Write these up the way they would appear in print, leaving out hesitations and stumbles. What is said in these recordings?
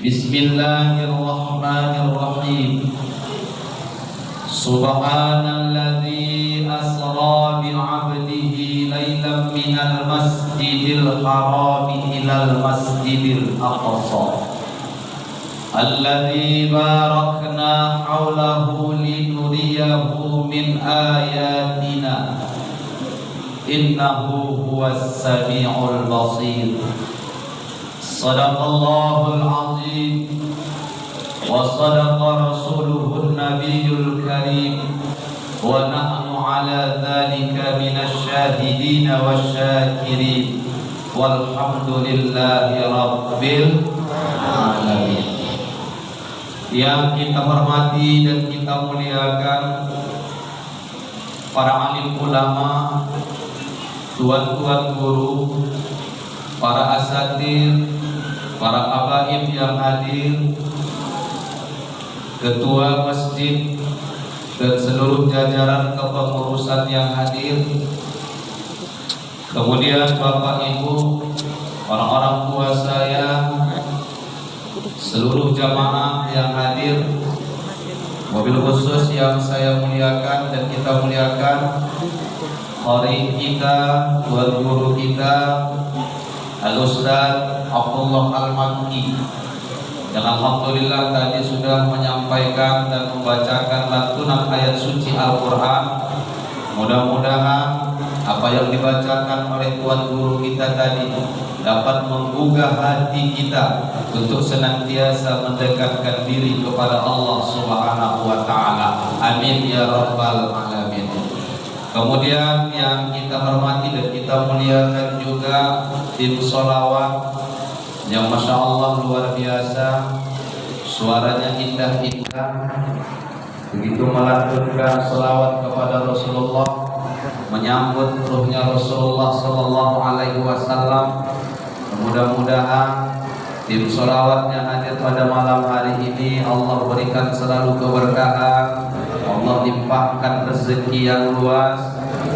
Bismillahirrahmanirrahim. Subhanalladzi asra bi'abdihi lailan minal masjidil harami ilal masjidil aqsa alladzi barakna haulahu linuriyahu min ayatina innahu huwas sami'ul basir. Sadaqallahul azim wa sadaqa rasuluhun nabiyyul karim wa nahnu ala dzalika minasy syahidin wasyakirin walhamdulillahi rabbil alamin. Yang kita hormati dan kita muliakan para alim ulama, tuan-tuan guru, para asatir, para habaib yang hadir, ketua masjid dan seluruh jajaran kepengurusan yang hadir, kemudian bapak ibu, orang-orang tua saya, seluruh jamaah yang hadir, mobil khusus yang saya muliakan dan kita muliakan, qari kita, tuan guru kita, Al-Ustaz Abdullah Al-Makki, yang alhamdulillah tadi sudah menyampaikan dan membacakan lantunan ayat suci Al-Quran. Mudah-mudahan apa yang dibacakan oleh tuan guru kita tadi dapat menggugah hati kita untuk senantiasa mendekatkan diri kepada Allah Subhanahu wa Ta'ala. Amin ya rabbal alamin. Kemudian yang kita hormati dan kita muliakan juga tim sholawat yang masya Allah luar biasa, suaranya indah-indah, begitu melantunkan sholawat kepada Rasulullah, menyambut ruhnya Rasulullah Sallallahu Alaihi Wasallam. Mudah-mudahan tim sholawatnya hadir pada malam hari ini Allah berikan selalu keberkahan, Allah limpahkan rezeki yang luas,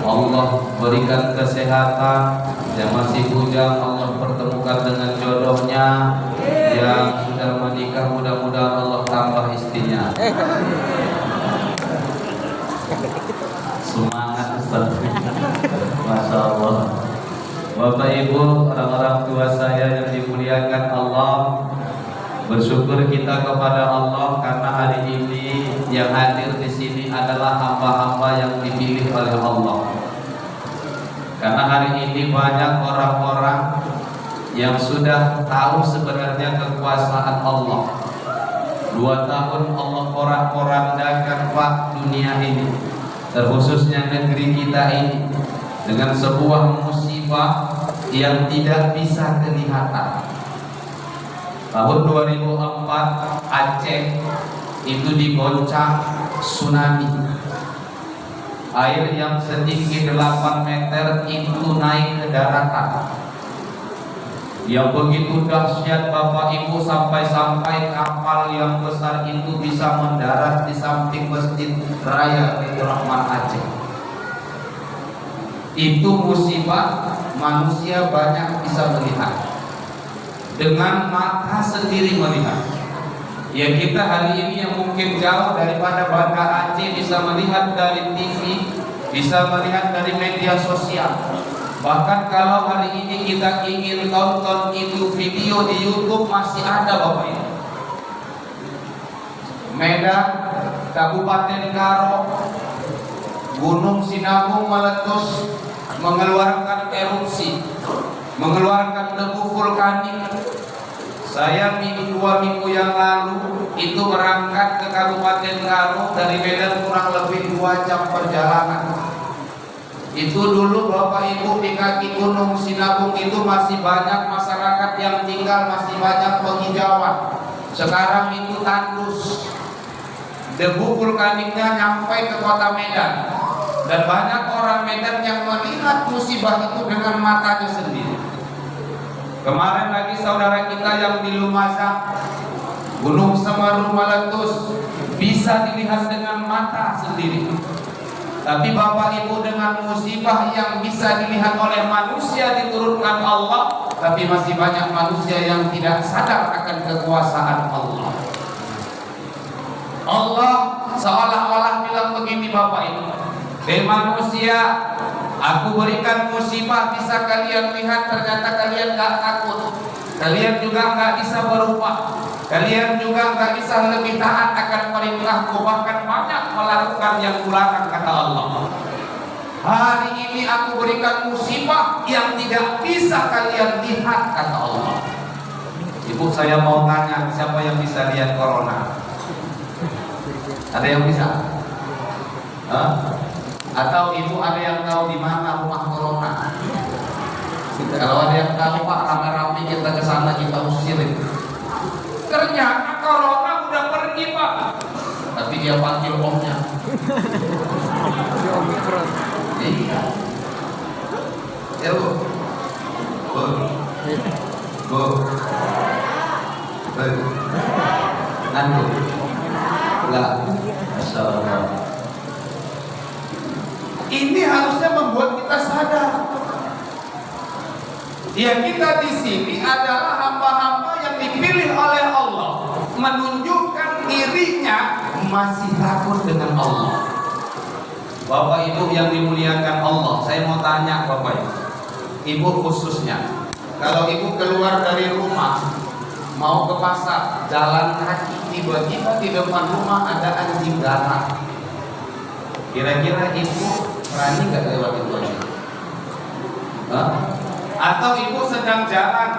Allah berikan kesehatan, yang masih bujang Allah pertemukan dengan jodohnya, yang sudah menikah mudah-mudahan Allah tambah istrinya. Semangat Ustaz. Masya Allah. Bapak Ibu, orang-orang tua saya yang dimuliakan Allah, bersyukur kita kepada Allah karena hari ini yang hadir di sini adalah hamba-hamba yang dipilih oleh Allah. Karena hari ini banyak orang-orang yang sudah tahu sebenarnya kekuasaan Allah. 2 tahun Allah porak-porandakan Pak dunia ini, terkhususnya negeri kita ini, dengan sebuah musibah yang tidak bisa kelihatan. Tahun 2004 Aceh itu digoncang tsunami. Air yang setinggi 8 meter itu naik ke daratan. Yang begitu dahsyat Bapak Ibu, sampai-sampai kapal yang besar itu bisa mendarat di samping Masjid Raya Baitur Rahman Aceh. Itu musibah, manusia banyak bisa melihat dengan mata sendiri melihat. Ya kita hari ini yang mungkin jauh daripada Banda Aceh bisa melihat dari TV, bisa melihat dari media sosial. Bahkan kalau hari ini kita ingin tonton itu video di YouTube masih ada Bapak Ibu. Medan, Kabupaten Karo, Gunung Sinabung meletus, mengeluarkan erupsi, mengeluarkan debu vulkanik. Saya 2 minggu yang lalu itu berangkat ke Kabupaten Karo dari Medan kurang lebih 2 jam perjalanan. Itu dulu Bapak Ibu di kaki Gunung Sinabung itu masih banyak masyarakat yang tinggal, masih banyak penghijauan. Sekarang itu tandus. Debu vulkaniknya nyampe ke kota Medan. Dan banyak orang Medan yang melihat musibah itu dengan matanya sendiri. Kemarin lagi saudara kita yang di Lumajang, Gunung Semeru meletus, bisa dilihat dengan mata sendiri. Tapi Bapak Ibu, dengan musibah yang bisa dilihat oleh manusia diturunkan Allah, tapi masih banyak manusia yang tidak sadar akan kekuasaan Allah. Allah seolah-olah bilang begini Bapak Ibu, "Hei manusia, aku berikan musibah, bisa kalian lihat, ternyata kalian gak takut. Kalian juga gak bisa berubah. Kalian juga gak bisa lebih taat akan perintahku, bahkan banyak melakukan yang kularang," kata Allah. "Hari ini aku berikan musibah yang tidak bisa kalian lihat," kata Allah. Ibu, saya mau tanya, siapa yang bisa lihat corona? Ada yang bisa? Hah? Atau ibu ada yang tahu di mana rumah corona? Kalau ada yang tahu Pak, rame-rame kita ke sana, kita usirin. Ternyata corona udah pergi Pak, tapi dia panggil omnya. Iya. Ya Bu. Bu. Bu. Bu. Nanti. Lah. Masyaallah. Ini harusnya membuat kita sadar. Ya, kita di sini adalah hamba-hamba yang dipilih oleh Allah, menunjukkan dirinya masih takut dengan Allah. Bapak Ibu yang dimuliakan Allah, saya mau tanya Bapak Ibu, Ibu khususnya, kalau Ibu keluar dari rumah mau ke pasar, jalan kaki, tiba-tiba di depan rumah ada anjing galak, kira-kira Ibu berani nggak lewat itu aja? Hah? Atau Ibu sedang jalan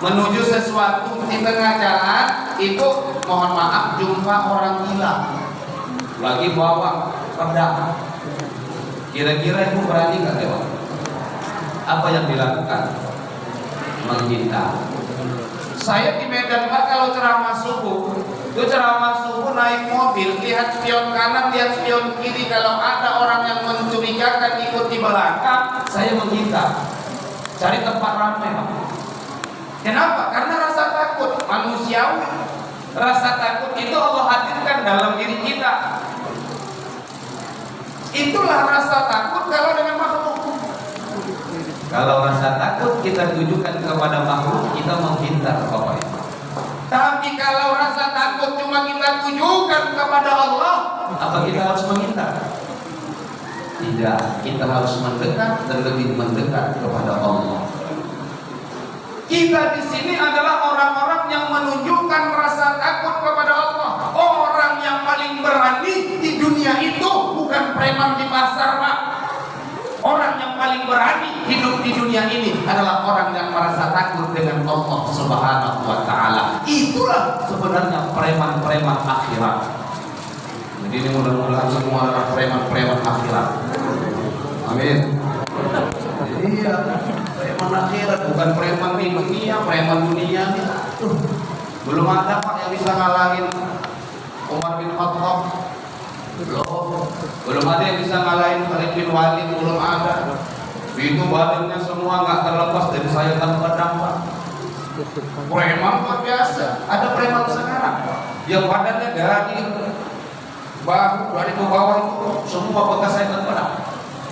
menuju sesuatu, di tengah jalan Ibu mohon maaf jumpa orang gila lagi bawa pedang, kira-kira Ibu berani nggak lewat? Apa yang dilakukan? Menghindar. Saya di Medan Pak, kalau ceramah subuh, itu ceramah subuh naik mobil, lihat spion kanan, lihat spion kiri. Kalau ada orang yang mencurigakan ikut di belakang, saya menghindar, cari tempat ramai Pak. Kenapa? Karena rasa takut manusiawi. Rasa takut itu Allah hadirkan dalam diri kita. Itulah rasa takut kalau dengan makhluk. Kalau rasa takut kita tujukan kepada makhluk, kita menghindar Bapak Ibu. Tapi kalau rasa takut cuma kita tujukan kepada Allah, apa kita harus menghindar? Tidak, kita harus mendekat dan lebih mendekat kepada Allah. Kita di sini adalah orang-orang yang menunjukkan rasa takut kepada Allah. Orang yang paling berani di dunia itu bukan preman di pasar Pak. Orang yang paling berani hidup di dunia ini adalah orang yang merasa takut dengan Allah Subhanahu wa Ta'ala. Itulah sebenarnya preman-preman akhirat. Jadi ini mudah-mudahan semua adalah preman-preman akhirat. Amin. Iya, preman akhirat, bukan preman di dunia, preman dunia. Belum ada Pak yang bisa ngalahin Umar bin Khattab. Belum ada yang bisa ngalahin Khalid bin Walid, belum ada. Itu badannya semua nggak terlepas dari sayatan pedang Pak. Preman luar biasa. Ada preman sekarang yang badannya dari bahu dari ke bawah itu semua bekas sayatan pedang.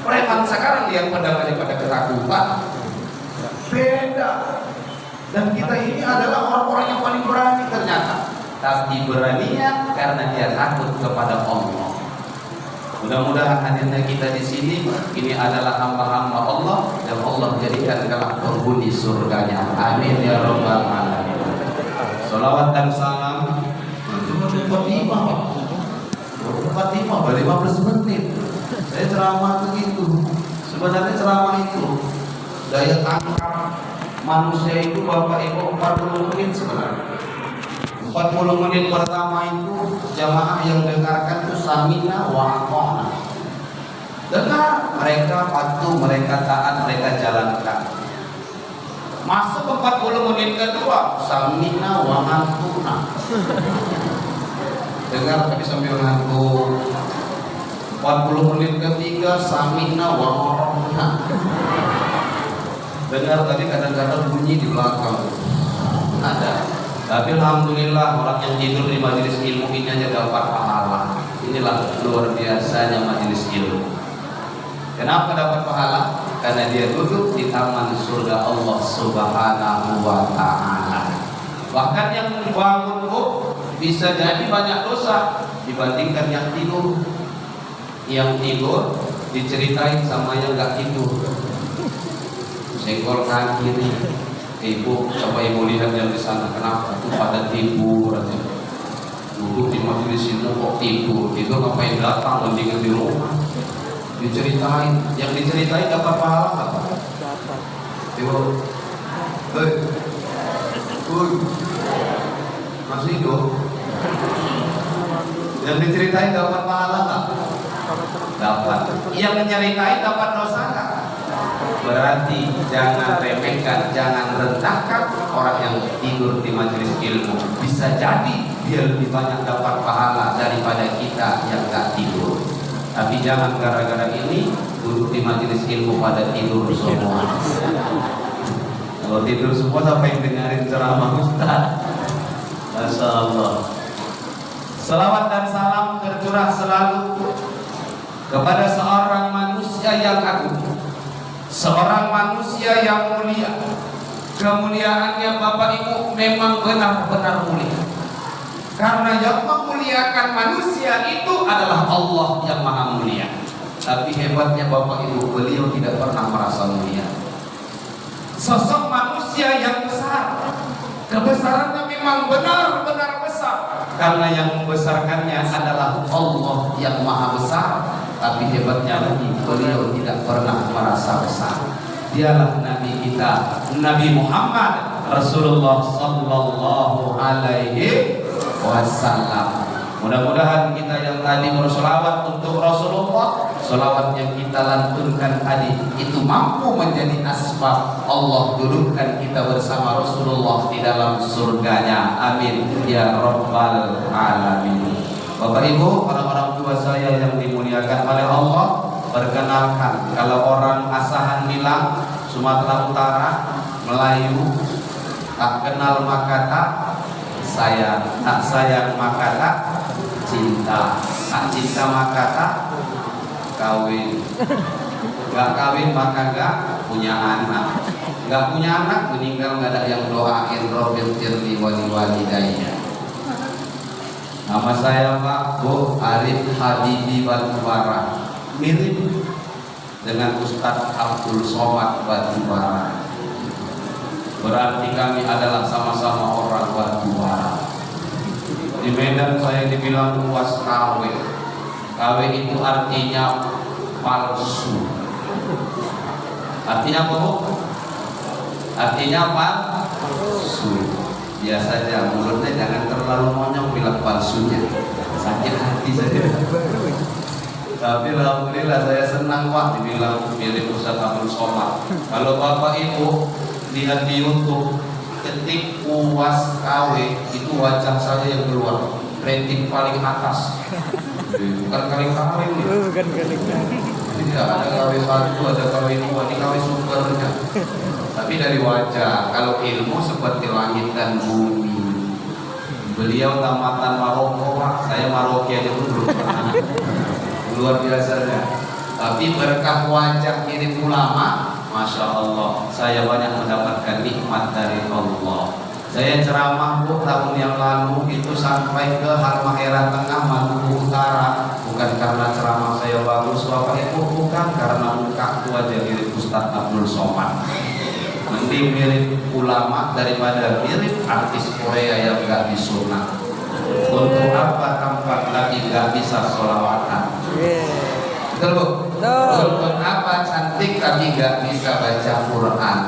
Preman sekarang yang pedang daripada ketakutan. Beda. Dan kita ini adalah orang-orang yang paling berani ternyata. Tapi beraninya karena dia takut kepada Allah. Mudah-mudahan hadirnya kita di sini ini adalah hamba-hamba Allah yang Allah jadikan kelak penghuni surganya. Amin ya rabbal alamin. Salawat dan salam untuk Fatimah 15 menit. Saya ceramah begitu. Sebenarnya ceramah itu daya tangkap manusia itu Bapak Ibu 40 menit sebenarnya. 40 menit pertama itu jamaah yang dengarkan itu samina wa ata'na. Dengar, mereka patuh, mereka taat, mereka jalankan. Masuk 40 menit kedua samina wa ata'na. Dengar tapi sambil ngantuk. 40 menit ketiga samina wa ata'na. Dengar tadi kadang-kadang bunyi di belakang. Ada. Tapi alhamdulillah orang yang tidur di majelis ilmu ini aja dapat pahala. Inilah luar biasanya majelis ilmu. Kenapa dapat pahala? Karena dia duduk di taman surga Allah Subhanahu wa Ta'ala. Bahkan yang bangun bisa jadi banyak dosa dibandingkan yang tidur. Yang tidur diceritain sama yang gak tidur. Senggol kaki nih, ibu coba ibu lihat yang di sana, kenapa tuh pada tidur aja. Duduk di majelis ilmu kok tidur ngapain datang, mendingan di rumah. Diceritain, yang diceritain dapat pahala apa? Ibu, masih hidup. Yang diceritain dapat pahala nggak? Dapat. Yang menyeritain dapat dosa nggak? Berarti jangan remehkan, jangan rendahkan orang yang tidur di majelis ilmu. Bisa jadi dia lebih banyak dapat pahala daripada kita yang nggak tidur. Tapi jangan gara-gara ini duduk di majelis ilmu pada tidur semua. Kalau tidur semua siapa yang dengerin ceramah Ustaz? Masya Allah. Salawat dan salam tercurah selalu kepada seorang manusia yang agung, seorang manusia yang mulia. Kemuliaannya Bapak Ibu memang benar-benar mulia. Karena yang memuliakan manusia itu adalah Allah yang maha mulia. Tapi hebatnya Bapak Ibu, beliau tidak pernah merasa mulia. Sosok manusia yang besar, kebesarannya memang benar-benar besar. Karena yang membesarkannya adalah Allah yang maha besar. Tapi hebatnya lagi, beliau tidak pernah merasa besar. Dialah Nabi kita, Nabi Muhammad Rasulullah Sallallahu Alaihi Wasallam. Mudah-mudahan kita yang tadi bersolawat untuk Rasulullah, solawat yang kita lantunkan tadi itu mampu menjadi asbab Allah dudukkan kita bersama Rasulullah di dalam surganya. Amin ya Rabbal Alamin. Bapak Ibu, orang-orang tua saya yang dimuliakan oleh Allah, perkenalkan, kalau orang asahan bilang Sumatera Utara, Melayu, tak kenal maka tak sayang, tak sayang maka tak cinta, tak cinta maka tak kawin, gak kawin maka gak punya anak, gak punya anak meninggal gak ada yang doain Rabbil firli wali walidayya. Nama saya Pak Bu Arif Habibi Batubara, mirip dengan Ustadz Abdul Somad Batubara. Berarti kami adalah sama-sama orang Batubara. Di Medan saya dibilang luas KW. KW itu artinya palsu. Artinya apa Bu? Artinya palsu. Biasa saja, mulutnya jangan terlalu monyong bilang palsunya. Sakit hati saja. Tapi alhamdulillah saya senang Pak dibilang mirip Ustadz Abdul Somad. Kalau Bapak Ibu lihat di YouTube, ketik UAS KW itu wajah saya yang keluar rating paling atas. Bukan kali-kali nih. Bukan kali-kali. Tidak ada KW 1, ada KW 2, ini KW supernya. Tapi dari wajah, kalau ilmu seperti langit dan bumi. Beliau tamatan Maroko Pak, saya Maroki aja pun belum pernah. Luar biasanya. Tapi berkah wajah mirip ulama, Masya Allah, saya banyak mendapatkan nikmat dari Allah. Saya ceramah Bu tahun yang lalu itu sampai ke Halmahera Tengah, Maluku Utara. Bukan karena ceramah saya bagus Bapak Ibu, bukan karena muka wajah mirip Ustadz Abdul Somad. Mending mirip ulama daripada mirip artis Korea yang gak disunat. Untuk apa tampak lagi gak bisa sholawatan? Betul Bu? Untuk apa cantik tapi gak bisa baca Quran?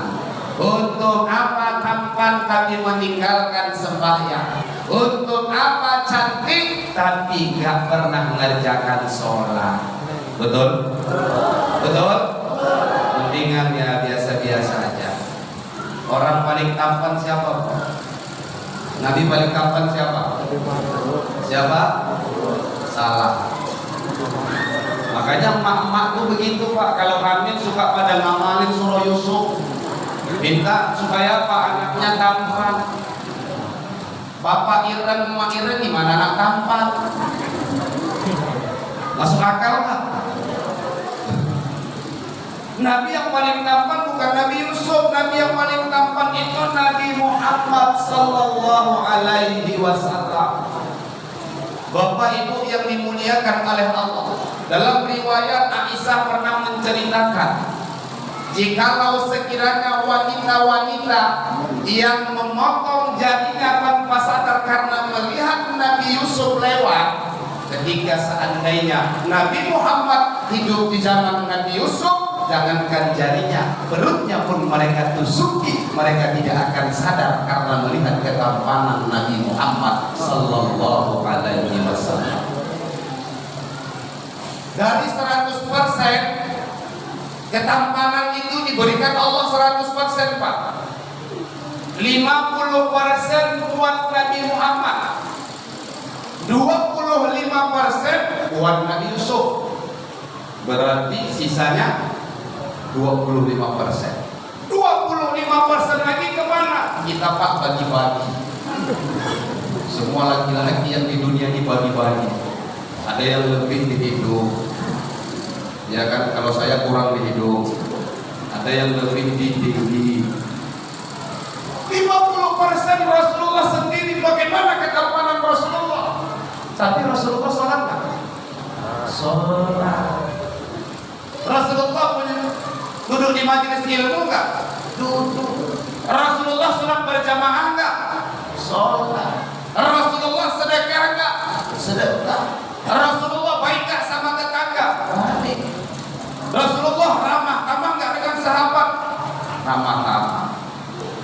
Untuk apa tampan tapi meninggalkan sembahyang? Untuk apa cantik tapi gak pernah mengerjakan sholat? Betul? Betul? Mendingan ya biasa-biasa aja. Orang paling tampan siapa? Nabi paling tampan siapa? Siapa? Salah. Makanya emak-emak tuh begitu Pak, kalau hamil suka pada ngamalin surah Yusuf. Minta supaya Pak anaknya tampan. Bapak Iren, emak Iren gimana anak tampan? Masuk akal Pak? Nabi yang paling tampan bukan Nabi Yusuf. Nabi yang paling tampan itu Nabi Muhammad sallallahu alaihi wasallam. Bapak Ibu yang dimuliakan oleh Allah, dalam riwayat Aisyah pernah menceritakan, jikalau sekiranya wanita-wanita yang memotong jarinya tanpa sadar karena melihat Nabi Yusuf lewat, ketika seandainya Nabi Muhammad hidup di zaman Nabi Yusuf, jangankan jarinya, perutnya pun mereka tusuki, mereka tidak akan sadar karena melihat ketampanan Nabi Muhammad sallallahu alaihi wasallam. Dari 100% ketampanan itu diberikan Allah 100%, Pak. 50% buat Nabi Muhammad, 25% buat Nabi Yusuf. Berarti sisanya 25%. 25% lagi kemana? Kita Pak bagi-bagi. Semua laki-laki yang di dunia ini bagi-bagi. Ada yang lebih di hidup, ya kan? Kalau saya kurang di hidup. Ada yang lebih di tinggi. 50% Rasulullah sendiri. Bagaimana ketampanan Rasulullah? Tapi Rasulullah sholat nggak? Sholat. Rasulullah punya duduk di majelis ilmu nggak? Duduk. Rasulullah sholat berjamaah nggak? Sholat. Rasulullah sedekah nggak? Sedekah. Rasulullah baik nggak sama tetangga? Baik. Rasulullah ramah tamah nggak dengan sahabat? Ramah tamah.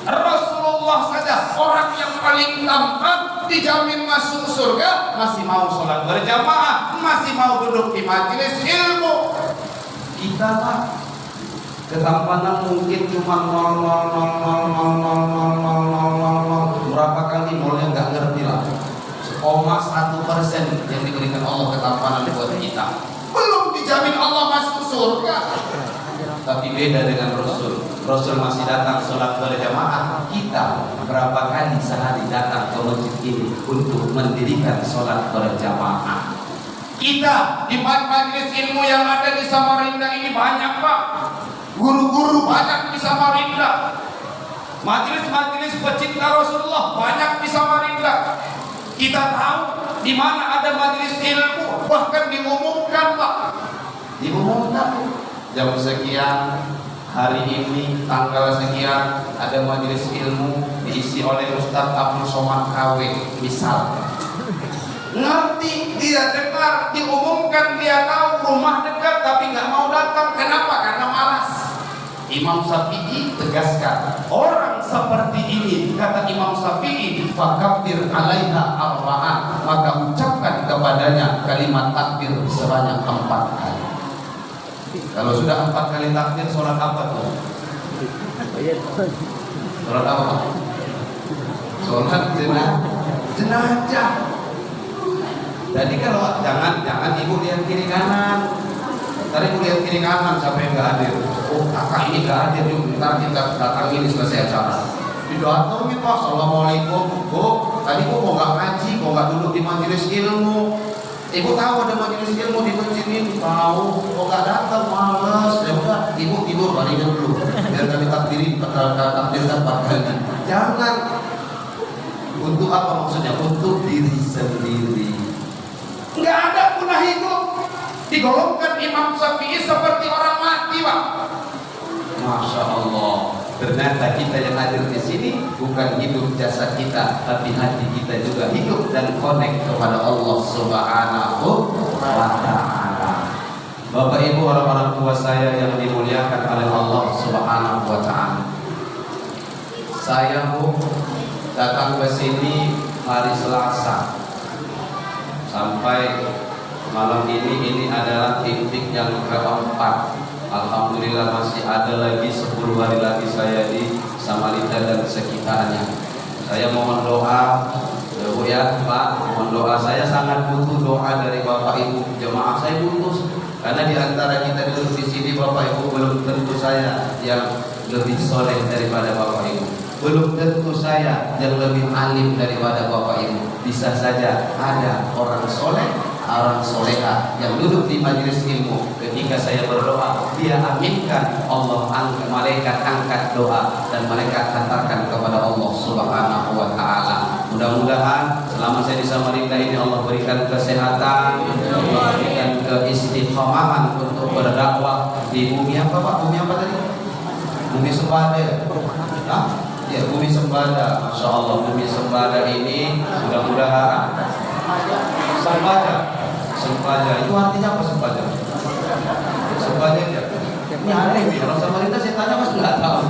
Rasulullah saja orang yang paling tampan dijamin masuk surga, masih mau sholat berjamaah, masih mau duduk di majelis ilmu. Kita Pak, ketampanan mungkin cuma 0,0000000 berapa kali nolnya nggak ngerti lah. 0,1% yang diberikan Allah ketampanan buat kita. Belum dijamin Allah masuk surga. Tapi beda dengan Rasul. Rasul masih datang sholat berjamaah. Kita berapa kali sehari datang ke masjid ini untuk mendirikan sholat berjamaah. Kita di majelis ilmu yang ada di Samarinda ini banyak Pak. Guru-guru banyak di Samarinda. Majelis-majelis pecinta Rasulullah banyak di Samarinda. Kita tahu di mana ada majelis ilmu, bahkan diumumkan Pak. Diumumkan jam sekian hari ini tanggal sekian ada majelis ilmu diisi oleh Ustadz Abdul Somad KW misal. Ngerti, dia dengar, diumumkan, dia tahu rumah dekat tapi nggak mau datang. Kenapa? Karena malas. Imam Syafi'i tegaskan, orang seperti ini, kata Imam Syafi'i, fakabbir alaiha arba'an, maka ucapkan kepadanya kalimat takbir sebanyak 4 kali. Kalau sudah 4 kali takbir, sholat apa tuh? Sholat apa? Sholat jenazah. Jadi kalau jangan ibu lihat kiri kanan. Tadi ibu lihat kiri kanan siapa yang nggak hadir? Oh kakak ini nggak hadir, yuk ntar kita datang ini selesai acara. Didatangin Pak, assalamualaikum. Bu, tadi bu mau nggak ngaji, mau nggak duduk di majelis ilmu. Ibu tahu ada majelis ilmu di masjid ini? Tahu, kok nggak datang, males. Ya udah, ibu tidur baringan dulu. Biar kami takdirin, takdirkan 4 kali. Jangan. Untuk apa maksudnya? Untuk diri sendiri. Nggak ada guna hidup. Digolongkan Imam Syafi'i seperti orang mati, Pak. Masya Allah. Ternyata kita yang hadir di sini bukan hidup jasad kita, tapi hati kita juga hidup dan connect kepada Allah Subhanahu wa Ta'ala. Bapak Ibu, orang-orang tua saya yang dimuliakan oleh Allah Subhanahu wa Ta'ala. Saya datang ke sini hari Selasa sampai malam ini adalah titik yang keempat. Alhamdulillah masih ada lagi 10 hari lagi saya di Samarinda dan sekitarnya. Saya mohon doa, Bu ya Pak, mohon doa. Saya sangat butuh doa dari Bapak Ibu jemaah. Saya butuh karena di antara kita duduk di sini Bapak Ibu belum tentu saya yang lebih soleh daripada Bapak Ibu. Belum tentu saya yang lebih alim daripada Bapak Ibu. Bisa saja ada orang soleh, orang soleha yang duduk di majelis ilmu ketika saya berdoa, dia aminkan, Allah angkat, malaikat angkat doa dan malaikat hantarkan kepada Allah Subhanahu wa taala. Mudah-mudahan selama saya di Samarinda ini Allah berikan kesehatan, Allah berikan keistiqomahan untuk berdakwah di bumi apa Pak? Bumi apa tadi? Bumi Sembada. Hah? Ya, bumi Sembada. Masya Allah, bumi Sembada ini mudah-mudahan Sembada itu artinya apa Sembada? Sembada ya. Ini aneh nih, orang Samarinda saya tanya mas nggak tahu.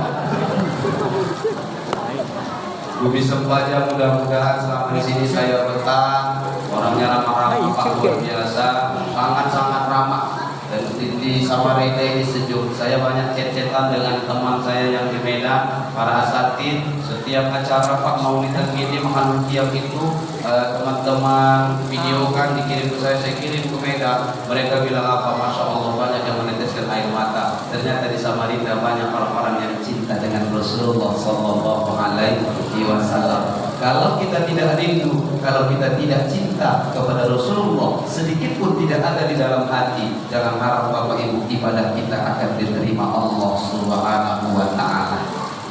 Bumi Sembada mudah-mudahan selama di sini saya betah, orangnya ramah-ramah, Pak, luar biasa, sangat-sangat ramah. Dan di Samarinda ini sejuk. Saya banyak chat-chatan dengan teman saya yang di Medan, para asatid. Setiap acara Pak Maulid ini Mahalul Qiyam itu teman-teman videokan dikirim ke saya kirim ke Medan. Mereka bilang apa? Masya Allah, banyak yang meneteskan air mata. Ternyata di Samarinda banyak orang-orang yang cinta dengan Rasulullah Sallallahu Alaihi Wasallam. Kalau kita tidak rindu, kalau kita tidak cinta kepada Rasulullah, sedikit pun tidak ada di dalam hati, jangan harap Bapak Ibu ibadah kita akan diterima Allah Subhanahu wa taala.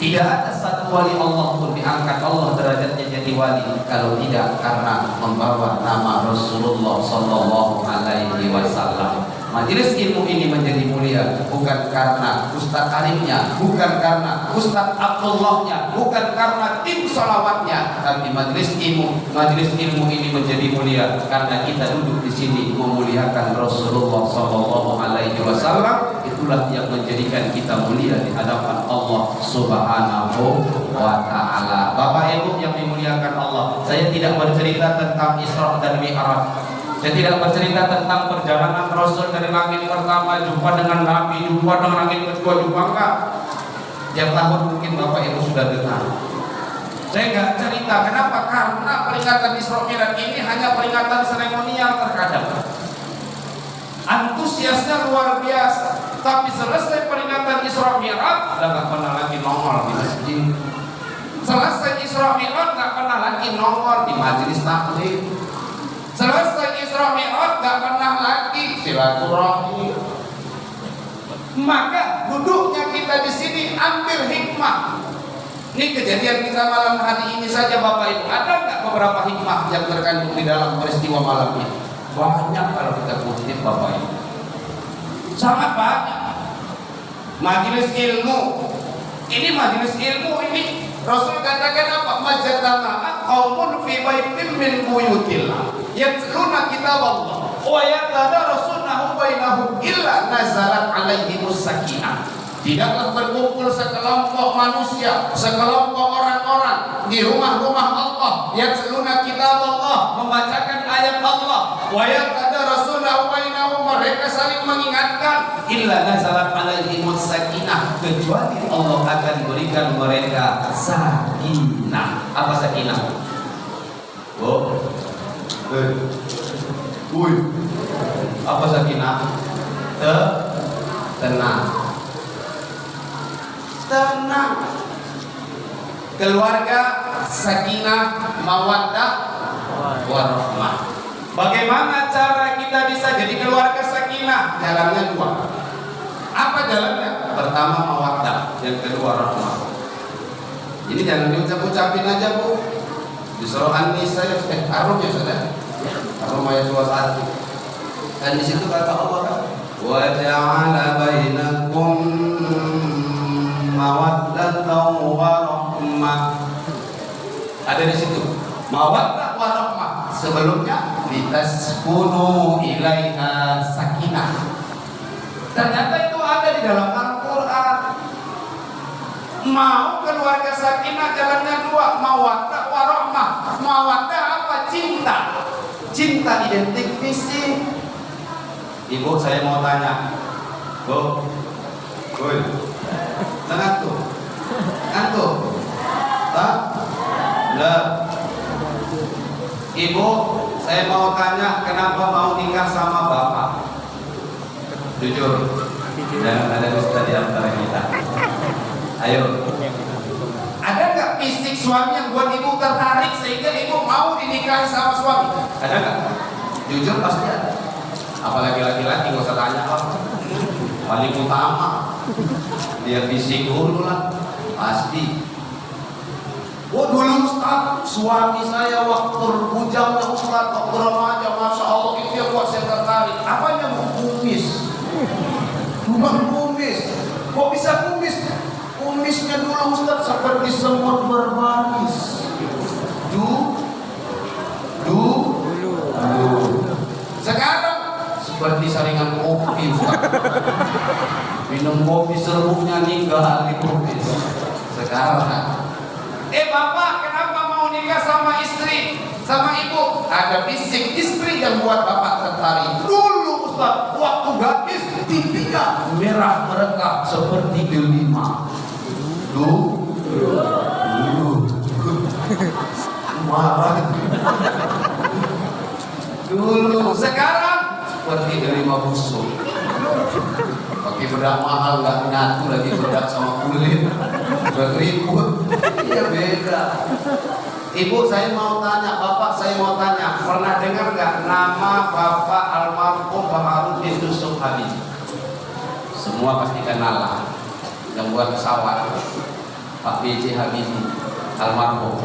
Tidak ada satu wali Allah pun diangkat Allah derajatnya jadi wali kalau tidak karena membawa nama Rasulullah Sallallahu Alaihi Wasallam. Majelis ilmu ini menjadi mulia bukan karena Ustaz Arifnya, bukan karena Ustaz Abdullahnya, bukan karena tim salawatnya, tapi majelis ilmu ini menjadi mulia karena kita duduk di sini memuliakan Rasulullah Sallallahu Alaihi Wasallam. Itulah yang menjadikan kita mulia di hadapan Allah Subhanahu wa taala. Bapak Ibu yang dimuliakan Allah, saya tidak bercerita tentang Isra dan Mi'raj. Saya tidak bercerita tentang perjalanan Rasul dari langit pertama, jumpa dengan Nabi, jumpa dengan langit kedua, jumpa enggak. Yang tahun mungkin Bapak Ibu sudah dengar. Saya enggak cerita, kenapa? Karena peringatan Isra Mi'raj ini hanya peringatan seremonial terkadang. Antusiasnya luar biasa. Tapi selesai peringatan Isra Mi'raj, udah enggak pernah lagi nongol di masjid. Selesai Isra Mi'raj, enggak pernah lagi nongol di majelis taklim. Selesai Isra Mi'raj gak pernah lagi silaturahmi. Maka duduknya kita di sini ambil hikmah. Ini kejadian kita malam hari ini saja Bapak Ibu. Ada nggak beberapa hikmah yang terkandung di dalam peristiwa malam ini? Banyak kalau kita kutip Bapak Ibu. Sangat banyak. Majelis ilmu. Ini majelis ilmu ini. Rasul katakan apa? Majatama'a qaumun fi baitin min buyutillah yatluna kitab Allah wa yatadarasunahu bainahum illa nazalat alaihimus sakinah. Tidaklah berkumpul sekelompok manusia, sekelompok orang-orang di rumah-rumah Allah yatluna kitab Allah, membacakan ayat Allah, wa yatadarasunahu bainahum, mereka saling mengingatkan, illa nazalat alaihimus sakinah, kecuali Allah akan berikan mereka sakinah. Apa sakinah? Apa sakinah? Tenang. Keluarga sakinah, mawaddah, warahmah. Bagaimana cara kita bisa jadi keluarga sakinah? Jalannya dua. Apa jalannya? Pertama mawaddah, yang kedua rahmah. Ini jangan diucap-ucapin aja Bu. Di surah An-Nisa Ar-Rum ya sudah. Ar-Rum ayat 21. Dan di situ kata Allah kan, wa ja'ala bainakum mawaddatan wa rahmah. Ada di situ mawaddah wa rahmah. Sebelumnya litaskunu ilaiha sakinah. Ternyata itu ada di dalam Al-Quran. Mau keluarga sakinah jalannya dua, mawaddah wa rahmah. Mawaddah apa? Cinta. Cinta identik fisik. Ibu saya mau tanya, Bu, ngantuk? Ngantuk? Tak? Enggak. Ibu, saya mau tanya, kenapa mau nikah sama bapak? Jujur, jangan ada dusta di antara kita. Ayo. Ada nggak fisik suami yang buat ibu tertarik sehingga ibu mau dinikahi sama suami? Ada nggak? Jujur pasti ada. Apalagi laki-laki, nggak usah tanya. paling utama. Dia fisik dulu lah, pasti. Oh dulu Ustaz, suami saya waktu bujangnya Ustaz, waktu remaja, Masya Allah itu yang buat saya tertarik. Apanya mau kumis? Cuma kumis. Kok bisa kumis? Kumisnya dulu Ustaz seperti semut berbaris. Sekarang seperti saringan kopi Ustaz. Minum kopi serbuknya ninggal di kumis. Sekarang Bapak kenapa mau nikah sama istri, sama ibu? Ada fisik istri yang buat Bapak tertarik. Dulu Ustaz, waktu gadis pipinya merah merekah seperti delima. Dulu marah. Dulu sekarang seperti delima busuk. Pakai bedak mahal nggak nyatu lagi bedak sama kulit. Berkeriput. Iya beda. Ibu saya mau tanya, Bapak saya mau tanya, pernah dengar nggak nama Bapak almarhum Baharudin Yusuf Habibie? Semua pasti kenal lah. Yang buat pesawat, Pak B.J. Habibie almarhum.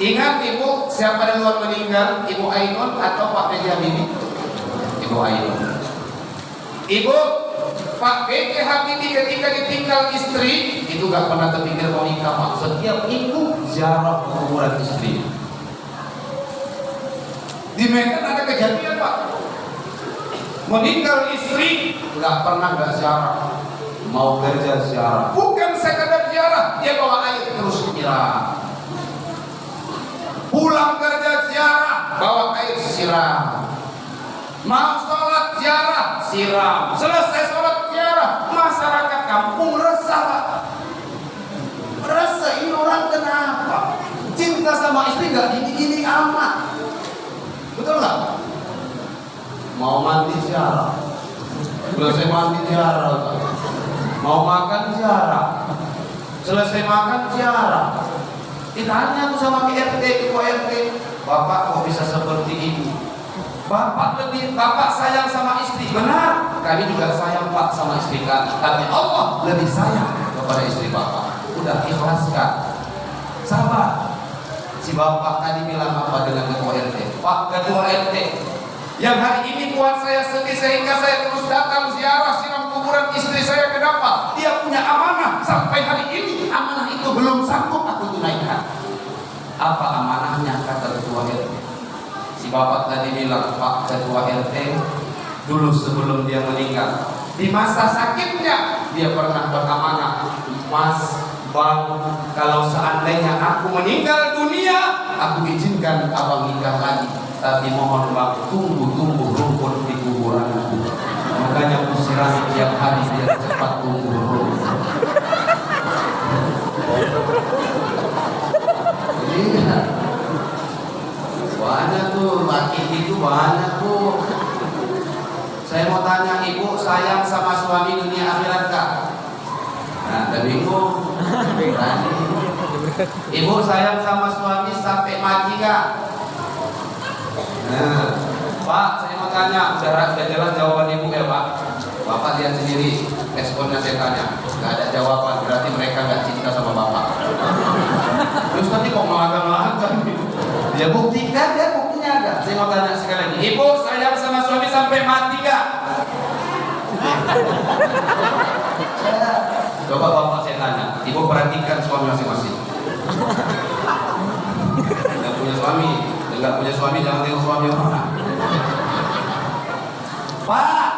Ingat Ibu siapa yang luar meninggal? Ibu Ainun atau Pak B.J. Habibie? Ibu Ainun. Ibu, Pak B.J. Habibie ketika ditinggal istri itu gak pernah terpikir mau nikah Pak. Setiap minggu ziarah kuburan istri. Di Medan ada kejadian Pak, meninggal istri gak pernah gak ziarah, mau kerja ziarah. Bukan sekadar ziarah, dia bawa air terus siram. Pulang kerja ziarah, bawa air siram. Mau sholat ziarah, siram. Selesai sholat ziarah, masyarakat kampung resah Pak. Resah, ini orang kenapa? Cinta sama istri gak gini-gini amat. Betul gak? Mau mandi ziarah, selesai mandi ziarah. Mau makan ziarah, selesai makan ziarah. Ditanya tuh sama KRT, ketua RT, Bapak kok bisa seperti ini? Bapak sayang sama istri. Benar, kami juga sayang Pak sama istri kami. Tapi Allah lebih sayang kepada istri Bapak. Udah ikhlaskan, sabar. Si Bapak tadi bilang apa dengan ketua RT? Pak ketua RT, yang hari ini buat saya sedih sehingga saya terus datang ziarah siram kuburan istri saya. Kenapa? Dia punya amanah sampai hari ini amanah itu belum sanggup aku tunaikan. Apa amanahnya kata ketua RT? Si Bapak tadi bilang, Pak ketua RT, dulu sebelum dia meninggal, di masa sakitnya dia pernah beramanah, Mas Bang, kalau seandainya aku meninggal dunia, aku izinkan abang nikah lagi. Tapi mohon Bang, tumbuh rumput di kuburanku. Makanya aku sirami tiap hari biar cepat tumbuh rumput. Iya. Banyak tuh, laki itu banyak tuh. Saya mau tanya Ibu, sayang sama suami dunia akhirat kah? Nah, udah bingung. Berani. Ibu sayang sama suami sampai mati kah? Nah, Pak, saya mau tanya, udah jelas jawaban Ibu ya Pak. Bapak lihat sendiri, responnya saya tanya, nggak ada jawaban, berarti mereka nggak cinta sama Bapak. Terus tadi kok malah-malah dia buktikan, dia buktinya ada. Saya mau tanya sekali lagi, Ibu sayang sama suami sampai mati gak? Coba Bapak saya tanya, Ibu perhatikan suami masing-masing. Nggak punya suami jangan tengok suami orang. Pak,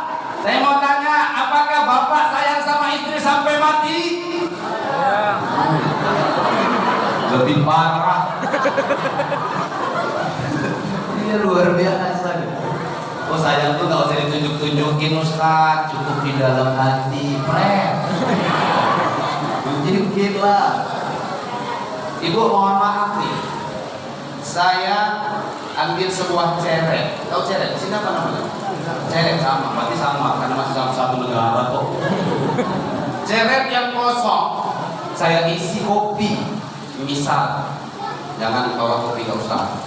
saya mau tanya, apakah Bapak sayang sama istri sampai mati? Lebih parah. Ini luar biasa. Oh sayang tuh gak usah ditunjuk-tunjukin Ustaz, cukup di dalam hati. Tunjukin lah. Ibu mohon maaf nih, saya ambil sebuah ceret. Tahu ceret? Sini apa namanya? Ceret sama, berarti sama karena masih sama satu negara kok. Ceret yang kosong, saya isi kopi. Misal, jangan bawa kopi ke Ustaz.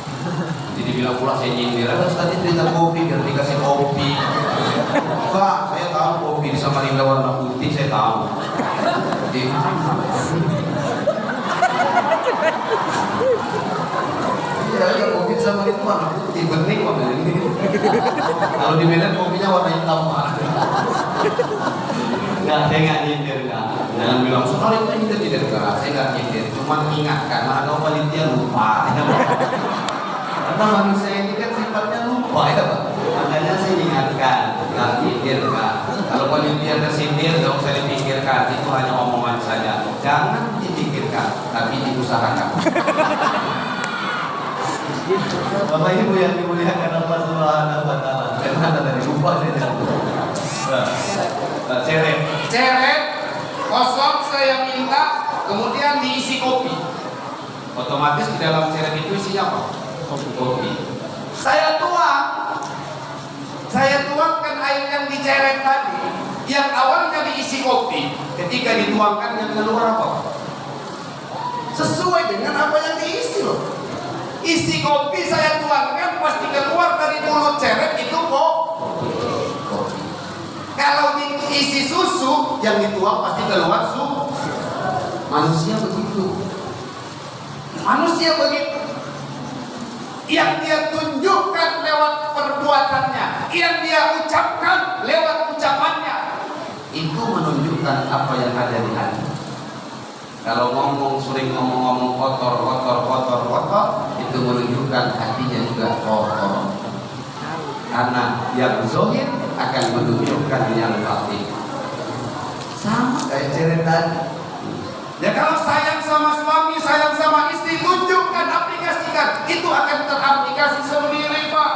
Jadi bilang pula saya nyindir, Ustaz itu cerita kopi biar dikasih kopi. Pak, saya tahu kopi di Samarinda warna putih, saya tahu. Jadi, ya kopi di Samarinda warna putih, bening kok ini. Kalau di Medan kopinya warna hitam Pak. Nggak, saya nggak nyindir nggak. Jangan bilang soal itu nyindir tidak enggak. Saya nggak nyindir, cuma ingatkan. Mana kalau panitia lupa. Karena manusia ini kan sifatnya lupa ya Pak. Makanya saya ingatkan, nggak nyindir nggak. Kalau panitia tersindir, nggak usah dipikirkan. Itu hanya omongan saja. Jangan dipikirkan, tapi diusahakan. Bapak Ibu yang dimuliakan Allah Subhanahu wa taala. Karena tadi lupa saya. Ceret kosong saya minta, kemudian diisi kopi. Otomatis di dalam ceret itu isinya apa? Kopi. Saya tuangkan air yang diceret tadi, yang awalnya diisi kopi. Ketika dituangkan yang keluar apa? Sesuai dengan apa yang diisi loh. Isi kopi saya tuangkan, pasti keluar dari mulut ceret itu kopi. Kalau diisi susu, yang dituang pasti keluar susu. Manusia begitu. Manusia begitu. Yang dia tunjukkan lewat perbuatannya, yang dia ucapkan lewat ucapannya, itu menunjukkan apa yang ada di hati. Kalau sering ngomong kotor, itu menunjukkan hatinya juga kotor. Karena yang zahir akan menunjukkan yang batin. Sama kayak ceret tadi. Ya kalau sayang sama suami, sayang sama istri, tunjukkan, aplikasikan. Itu akan teraplikasi sendiri Pak.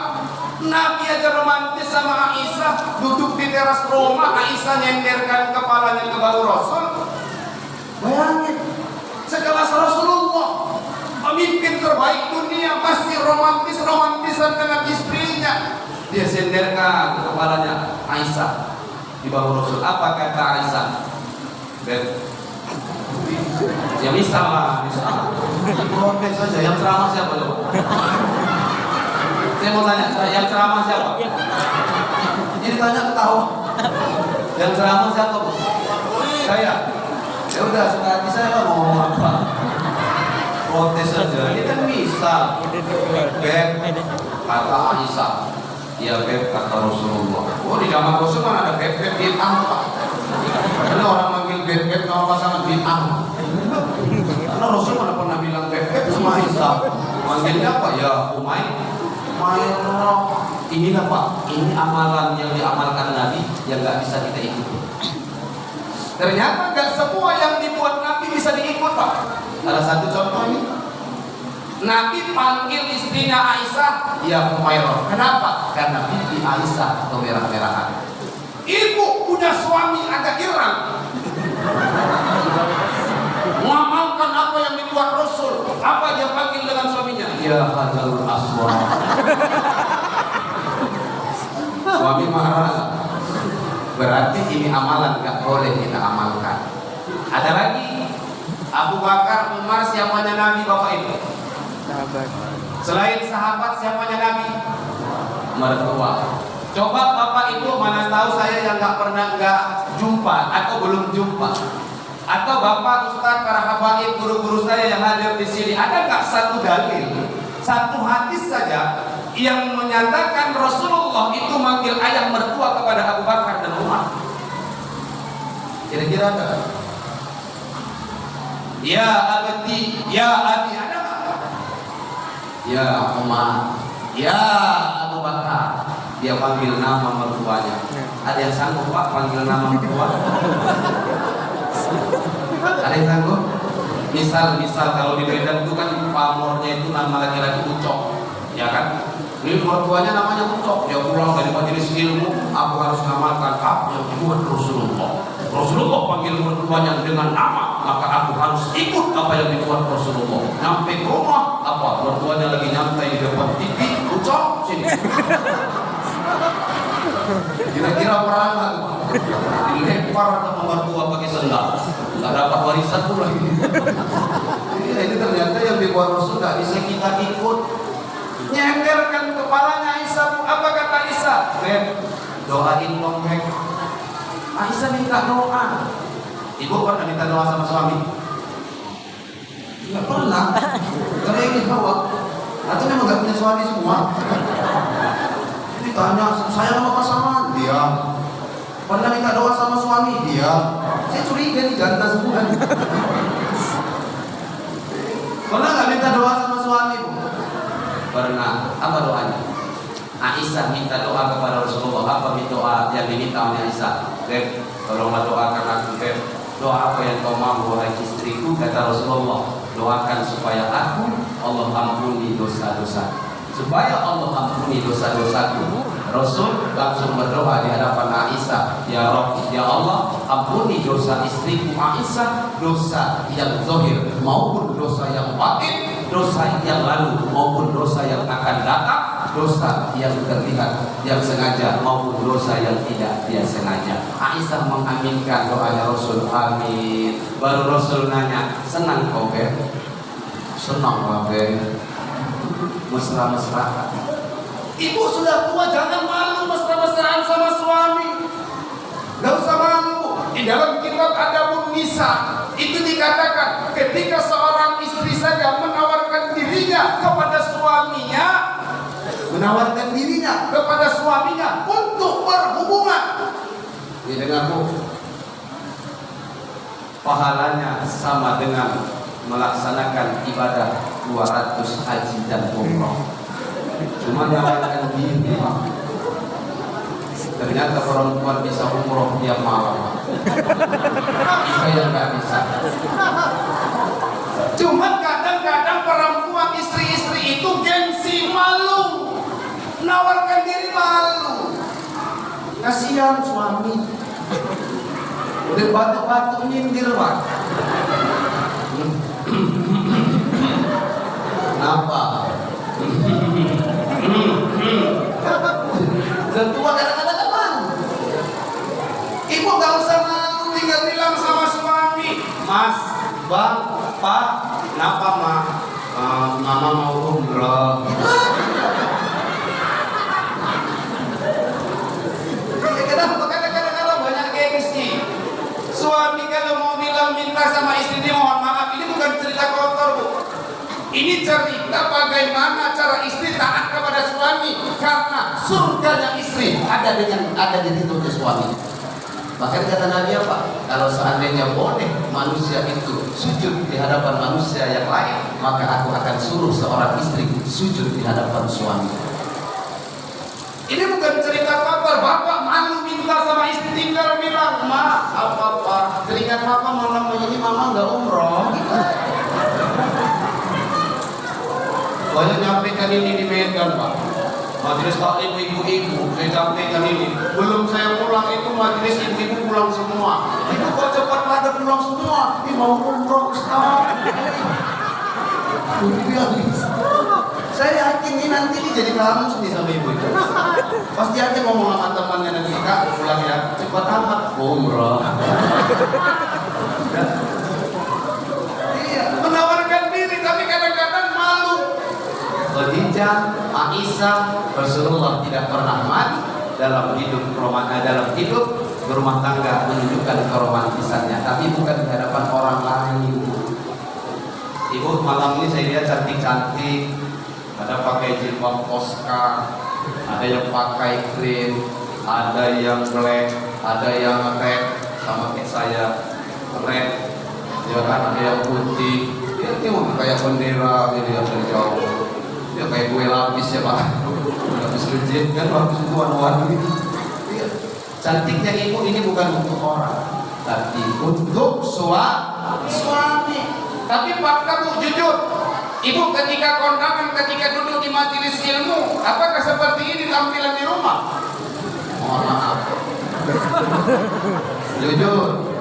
Nabi aja romantis sama Aisyah, duduk di teras rumah, Aisyah nyenderkan kepalanya ke bahu Rasul. Bayangin, sekelas Rasulullah, pemimpin terbaik dunia, masih romantisan dengan istrinya. Dia senderkan kepalanya Aisyah di bahu Rasul. Apa kata Aisyah? Ya misal. Protes saja. Yang ceramah siapa coba? Saya mau tanya, yang ceramah siapa? Ini tanya ketawa. Yang ceramah siapa? Saya. Ya udah, suka hati saya lah mau ngomong apa. Protes saja. Ini kan misal. Beb, kata Aisyah. Ya beb, kata Rasulullah. Oh di zaman Rasul mana ada beb bid'ah Pak. Karena orang manggil beb kalau pasangan bid'ah. Karena Rasul mana pernah bilang beb sama Aisyah. Manggilnya apa? Ya Umairah. Inilah Pak, ini amalan yang diamalkan Nabi yang nggak bisa kita ikuti. Ternyata nggak semua yang dibuat Nabi bisa diikut Pak. Ada satu contoh ini. Nabi panggil istrinya Aisyah, ya Umairah. Kenapa? Karena pipi Aisyah kemerah-merahan. Ibu punya suami agak girang, mengamalkan apa yang dibuat Rasul. Apa dia panggil dengan suaminya? Ya Hajarul Aswad. Suami marah. Berarti ini amalan gak boleh kita amalkan. Ada lagi Abu Bakar, Umar, siapanya Nabi Bapak Ibu? Selain sahabat siapanya Nabi? Mertua. Coba Bapak Ibu mana tahu saya yang nggak jumpa atau belum jumpa, atau Bapak Ustaz, para habaib, guru-guru saya yang hadir di sini, ada nggak satu dalil, satu hadis saja yang menyatakan Rasulullah itu manggil ayah mertua kepada Abu Bakar dan Umar? Kira-kira ada? Ya abdi, ya abi, ada nggak? Ya Umar, ya Abu Bakar. Dia panggil nama mertuanya. Ada yang sanggup Pak panggil nama mertua? Ada yang sanggup? Misal kalau di Medan itu kan pamornya itu nama laki-laki Ucok, ya kan? Ini mertuanya namanya Ucok. Dia pulang dari majelis ilmu, aku harus ngamalkan apa yang dibuat Rasulullah. Rasulullah panggil mertuanya dengan nama, maka aku harus ikut apa yang dibuat Rasulullah. Sampai ke rumah, apa mertuanya lagi nyantai di depan TV, Ucok sini. Kira-kira perang nggak? Dilempar sama mertua pakai sendal, nggak dapat warisan pula ini. Ini ternyata yang dibuat Rasul nggak bisa kita ikut. Nyenderkan kepalanya Aisyah. Apa kata Aisyah? Beb, doain dong Hek. Aisyah minta doa. Ibu pernah minta doa sama suami? Nggak pernah. Karena yang jawab, atau memang nggak punya suami semua? Ditanya, saya sama pasangan? Dia. Pernah minta doa sama suami? Dia. Saya curiga nih ganteng semua. Pernah nggak minta doa sama suami? Pernah. Apa doanya? Aisyah minta doa kepada Rasulullah. Apa doa yang diminta oleh Aisyah? Beb, tolonglah doakan aku, Beb. Doa apa yang kau mau, wahai istriku? Kata Rasulullah, doakan supaya aku Allah ampuni dosa-dosa. Supaya Allah ampuni dosa-dosaku. Rasul langsung berdoa di hadapan Aisyah, ya Rabb, ya Allah, ampuni dosa istriku Aisyah, dosa yang zahir maupun dosa yang batin, dosa yang lalu maupun dosa yang akan datang, dosa yang terlihat yang sengaja maupun dosa yang tidak dia sengaja. Aisyah mengaminkan doanya Rasul, amin. Baru Rasul nanya, senang kau Beb? Senang lah Beb. Mesra-mesraan. Ibu sudah tua, jangan malu mesra-mesraan sama suami. Gak usah malu. Di dalam kitab Adabun Nisa itu dikatakan ketika seorang istri saja menawarkan dirinya kepada suaminya untuk berhubungan. Ini denganku, pahalanya sama dengan melaksanakan ibadah 200 haji dan umroh. Cuma nawarkan diri, ternyata perempuan bisa umroh tiap malam. Kita yang nggak bisa. Cuma kadang-kadang perempuan istri-istri itu gengsi, malu, nawarkan diri, malu. Kasihan suami, udah batuk-batuk nyindir Pak. Kenapa? Dan tua kadang-kadang malu. Ibu gak usah malu, tinggal bilang sama suami, Mas, Bang, Pak, kenapa Ma? Mama mau umroh. Kadang-kadang banyak gengsi. Suami kalau mau bilang minta sama istri, mohon maaf, ini bukan cerita kotor Bu. Ini cerita bagaimana cara istri taat kepada suami, karena surganya istri ada di tidurnya suami. Bahkan kata Nabi apa? Kalau seandainya boleh manusia itu sujud di hadapan manusia yang lain, maka aku akan suruh seorang istri sujud di hadapan suami. Ini bukan cerita kotor. Bapak malu minta sama istri, tinggal bilang, Ma, apa-apa, teringat Papa malam ini Mama nggak umroh. Banyak nyampaikan ini di Medan Pak, majelis taklim ibu-ibu, saya sampaikan ini. Belum saya pulang itu majelis ibu-ibu pulang semua. Itu kok cepat pada pulang semua? Ini mau umroh Ustaz. Saya yakin ini nanti jadi kamus nih sama ibu itu. Pasti aja ngomong sama temannya nanti, Kak pulang ya, cepat amat umroh. Iya, menawarkan diri tapi kadang-kadang malu. Khadijah, Aisyah, Rasulullah tidak pernah mati dalam hidup berumah tangga menunjukkan keromantisannya, tapi bukan di hadapan orang lain. Ibu malam ini saya lihat cantik-cantik, ada pakai jilbab Oscar, ada yang pakai cream, ada yang black, ada yang red, sama kayak saya red, ya kan, ada yang putih. Dia tengok kayak bendera ini dari jauh. Ya kayak kue lapis ya Pak, lapis legit kan, lapis itu warna-warni. Cantiknya ibu ini bukan untuk orang, tapi untuk suami. Tapi Pak, kamu jujur, ibu ketika kondangan, ketika duduk di majelis ilmu, apakah seperti ini tampilan di rumah? Mohon maaf, jujur.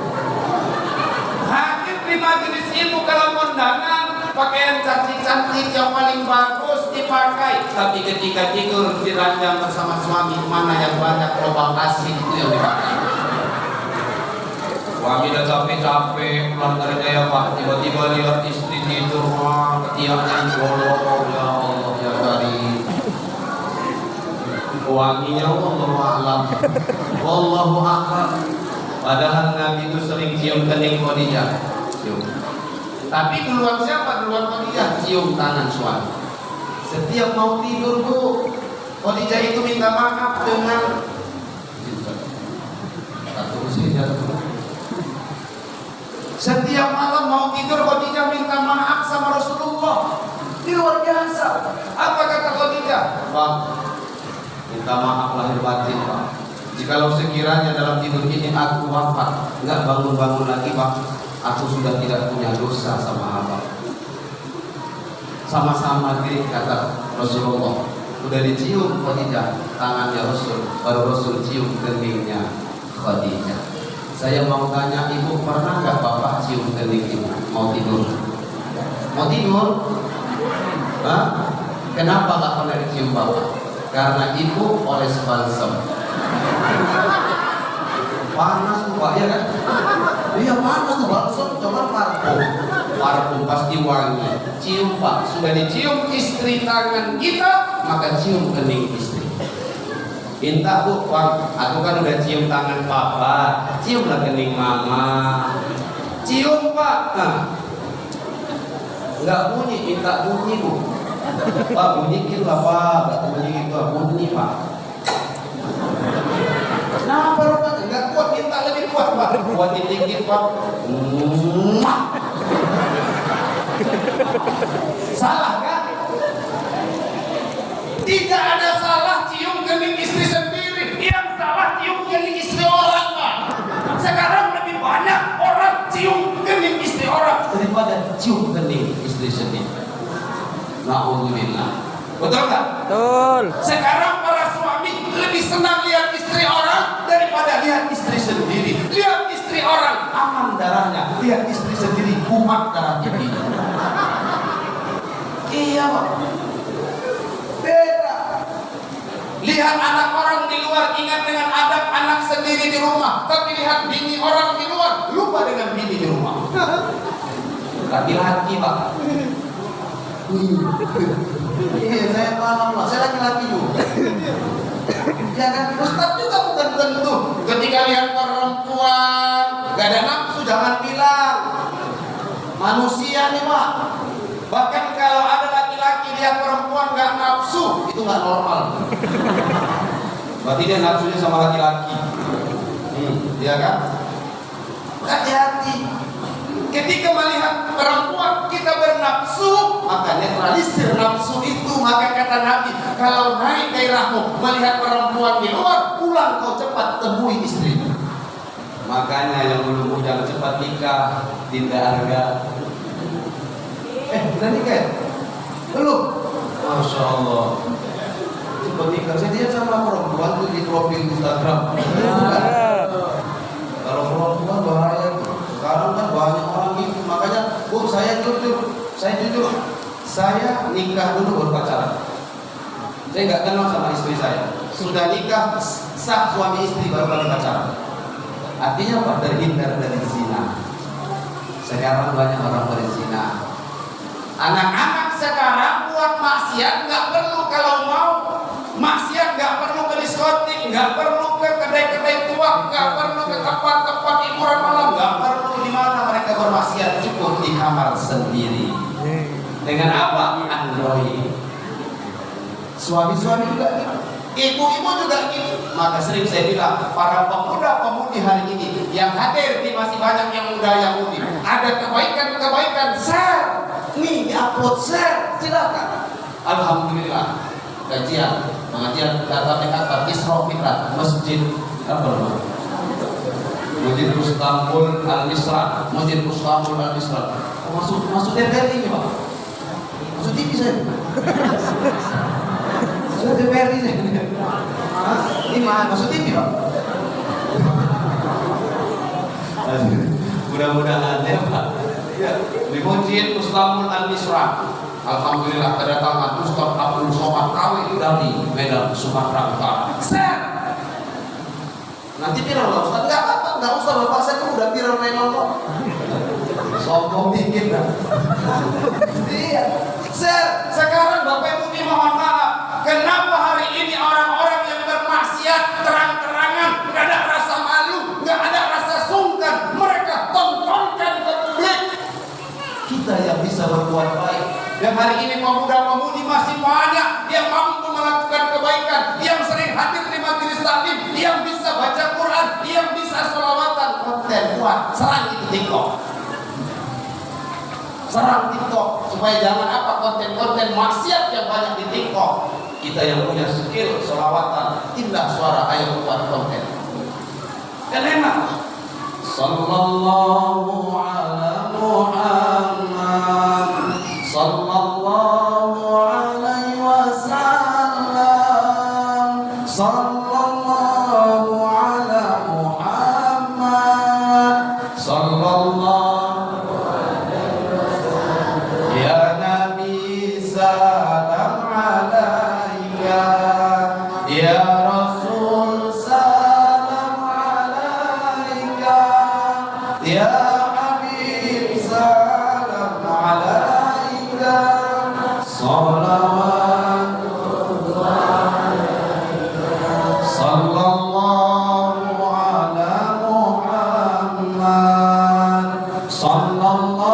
Hadir di majelis ilmu kalau kondangan, pakaian cantik-cantik yang paling bagus dipakai, tapi ketika tidur di ranjang bersama suami, mana yang banyak lubang kasih itu yang dipakai. Suami udah capek-capek pulang kerja ya Pak, tiba-tiba lihat istri tidur, ketiaknya bolong, ya Allah ya Karim. Wanginya wallahu a'lam. Wallahu a'lam. Padahal Nabi itu sering cium kening Khadijah. Cium. Tapi duluan siapa? Duluan Khadijah. Cium tangan suami. Setiap mau tidur Bu, Khadijah itu minta maaf dengan setiap malam mau tidur Khadijah minta maaf sama Rasulullah. Ini luar biasa. Apa kata Khadijah? Bang, minta maaf lahir batin Bang. Jikalau sekiranya dalam tidur ini aku wafat, enggak bangun-bangun lagi Bang, aku sudah tidak punya dosa sama Abang. Sama-sama diri kata Rasulullah. Udah dicium Khadijah tangannya Rasul, baru Rasul cium keningnya Khadijah. Saya mau tanya ibu, pernah nggak bapak cium kening ibu? Mau tidur? Mau tidur? Hah? Kenapa nggak pernah dicium bapak? Karena ibu oles balsam. Panas tuh Pak, ya kan? Iya panas tuh balsam, coba parfum pasti wangi. Cium Pak, sudah dicium istri tangan kita, maka cium kening istri. Minta Bu, Bang, aku kan udah cium tangan papa, ciumlah kening mama. Cium Pak, nah. Nggak bunyi, minta bunyi Bu. Pak bunyikin lah Pak, nggak bunyi gitu, bunyi Pak. Kenapa Pak? Nggak kuat, minta lebih kuat Pak. Kuatin dikit Pak. Salah kan? Tidak ada salah cium kening istri sendiri. Yang salah cium kening istri orang Pak. Sekarang lebih banyak orang cium kening istri orang daripada cium kening istri sendiri. Na'udzubillah. Betul nggak? Betul. Sekarang para suami lebih senang lihat istri orang daripada lihat istri sendiri. Lihat istri orang aman darahnya, lihat istri sendiri kumat darah pipi. Iya Pak. Beda. Lihat anak orang di luar ingat dengan adab anak sendiri di rumah, tapi lihat bini orang di luar lupa dengan bini di rumah. Laki-laki Pak. Iya, saya paham lah. Saya laki-laki juga. Ya kan, Ustaz juga bukan tentu. Ketika lihat perempuan gak ada nafsu, jangan bilang manusia nih Pak. Bahkan kalau ada laki-laki lihat perempuan gak nafsu, itu gak normal. Berarti dia nafsunya sama laki-laki. Iya kan? Hati-hati. Ketika melihat perempuan kita bernafsu, maka netralisir nafsu itu. Maka kata Nabi, kalau naik gairahmu melihat perempuan di luar, pulang kau cepat temui istri. Makanya yang dulu jangan cepat nikah, Dinda Arga. Udah nikah? Belum? Masya Allah. Cepat nikah. Saya lihat sama perempuan tuh di profil Instagram. Kalau perempuan bahaya. Sekarang kan banyak orang gitu, makanya Bu, saya jujur, saya nikah dulu baru pacaran. Saya nggak kenal sama istri saya. Sudah nikah sah suami istri baru kali pacaran. Artinya apa? Terhindar dari zina. Sekarang banyak orang berzina. Anak-anak sekarang buat maksiat nggak perlu, kalau mau maksiat nggak perlu ke diskotik, nggak perlu ke kedai-kedai tua, nggak perlu ke tempat-tempat hiburan malam, nggak perlu. Di mana mereka bermaksiat, cukup di kamar sendiri. Dengan apa? Android. Suami-suami juga gitu, ibu-ibu juga gitu. Maka sering saya bilang, para pemuda-pemudi hari ini yang hadir, di masih banyak yang muda Yahudi, ada kebaikan-kebaikan, share nih, di-upload, share, silakan. Alhamdulillah, pengajian kata Isra Mi'raj Masjid apa namanya? Masjid Istanbul Al-Misra. Masuk DPR ini Pak. Masuk TV saya. Masuk DPR ini. Ini masuk TV Pak. Mudah-mudahan ya Pak. Ya, di Masjid Istanbul Al-Misra. Alhamdulillah kedatangan Ustaz Abdul Somad KW dari Medan, Sumatera Utara. Nanti viral lah Ustaz, nggak usah Bapak, saya kan udah viral memang kok. Sombong dikit lah. Iya. Sekarang Bapak Ibu mohon maaf, kenapa hari ini orang-orang yang supaya jangan apa konten-konten maksiat yang banyak di TikTok. Kita yang punya skill selawatan, indah suara, ayo buat konten. Dan enak. Sallallahu ala Muhammad, sallallahu alaihi wasallam, sallallahu ala Muhammad, sallallahu alaihi wasallam. Ya Nabi salam alaika, ya Rasul salam alaika, ya Habib salam alaika, salawat sallallahu ala Muhammad, sallallahu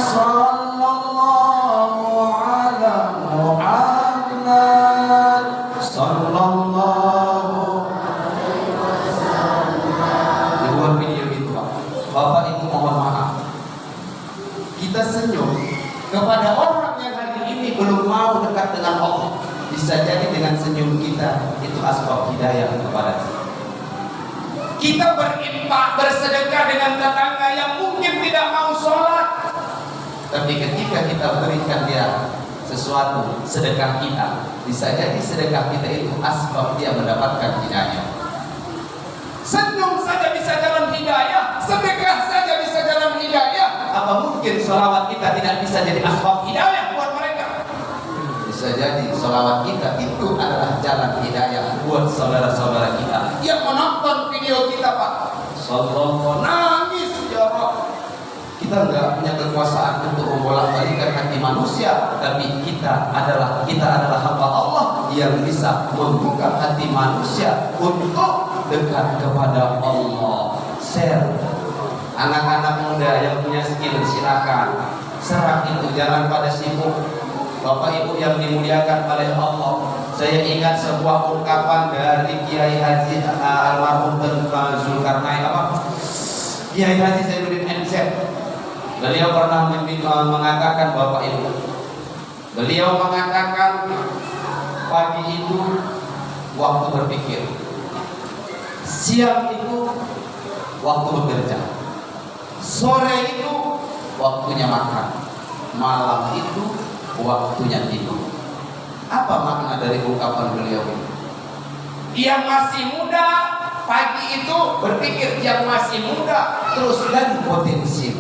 sallallahu ala Muhammad, sallallahu. Di luar video itu Pak, Bapak Ibu mohon maaf, kita senyum kepada orang yang hari ini belum mau dekat dengan Allah. Bisa jadi dengan senyum kita itu asbab hidayah kepada kita. Kita berinfak, bersedekah dengan tetangga yang mungkin tidak mau sholat, tapi ketika kita berikan dia sesuatu, sedekah kita, bisa jadi sedekah kita itu asbab dia mendapatkan hidayah. Senyum saja bisa jalan hidayah, sedekah saja bisa jalan hidayah. Apa mungkin sholawat kita tidak bisa jadi asbab hidayah buat mereka? Bisa jadi sholawat kita itu adalah jalan hidayah buat saudara-saudara kita yang menonton video kita Pak. Sallallahu nangis ya Rabb. Kita enggak punya kekuasaan untuk membolak-balikan hati manusia, tapi kita adalah hamba Allah yang bisa membuka hati manusia untuk dekat kepada Allah. Share. Anak-anak muda yang punya skill silakan. Serang itu, jangan pada sibuk. Bapak Ibu yang dimuliakan oleh Allah, saya ingat sebuah ungkapan dari Kiai Haji almarhum Zulkarnain Kiai Haji Zainuddin MZ. Beliau pernah mengatakan, Bapak Ibu, beliau mengatakan pagi itu waktu berpikir, siang itu waktu bekerja, sore itu waktunya makan, malam itu waktunya tidur. Apa makna dari ungkapan beliau ini? Yang masih muda pagi itu berpikir, yang masih muda terus gali potensi,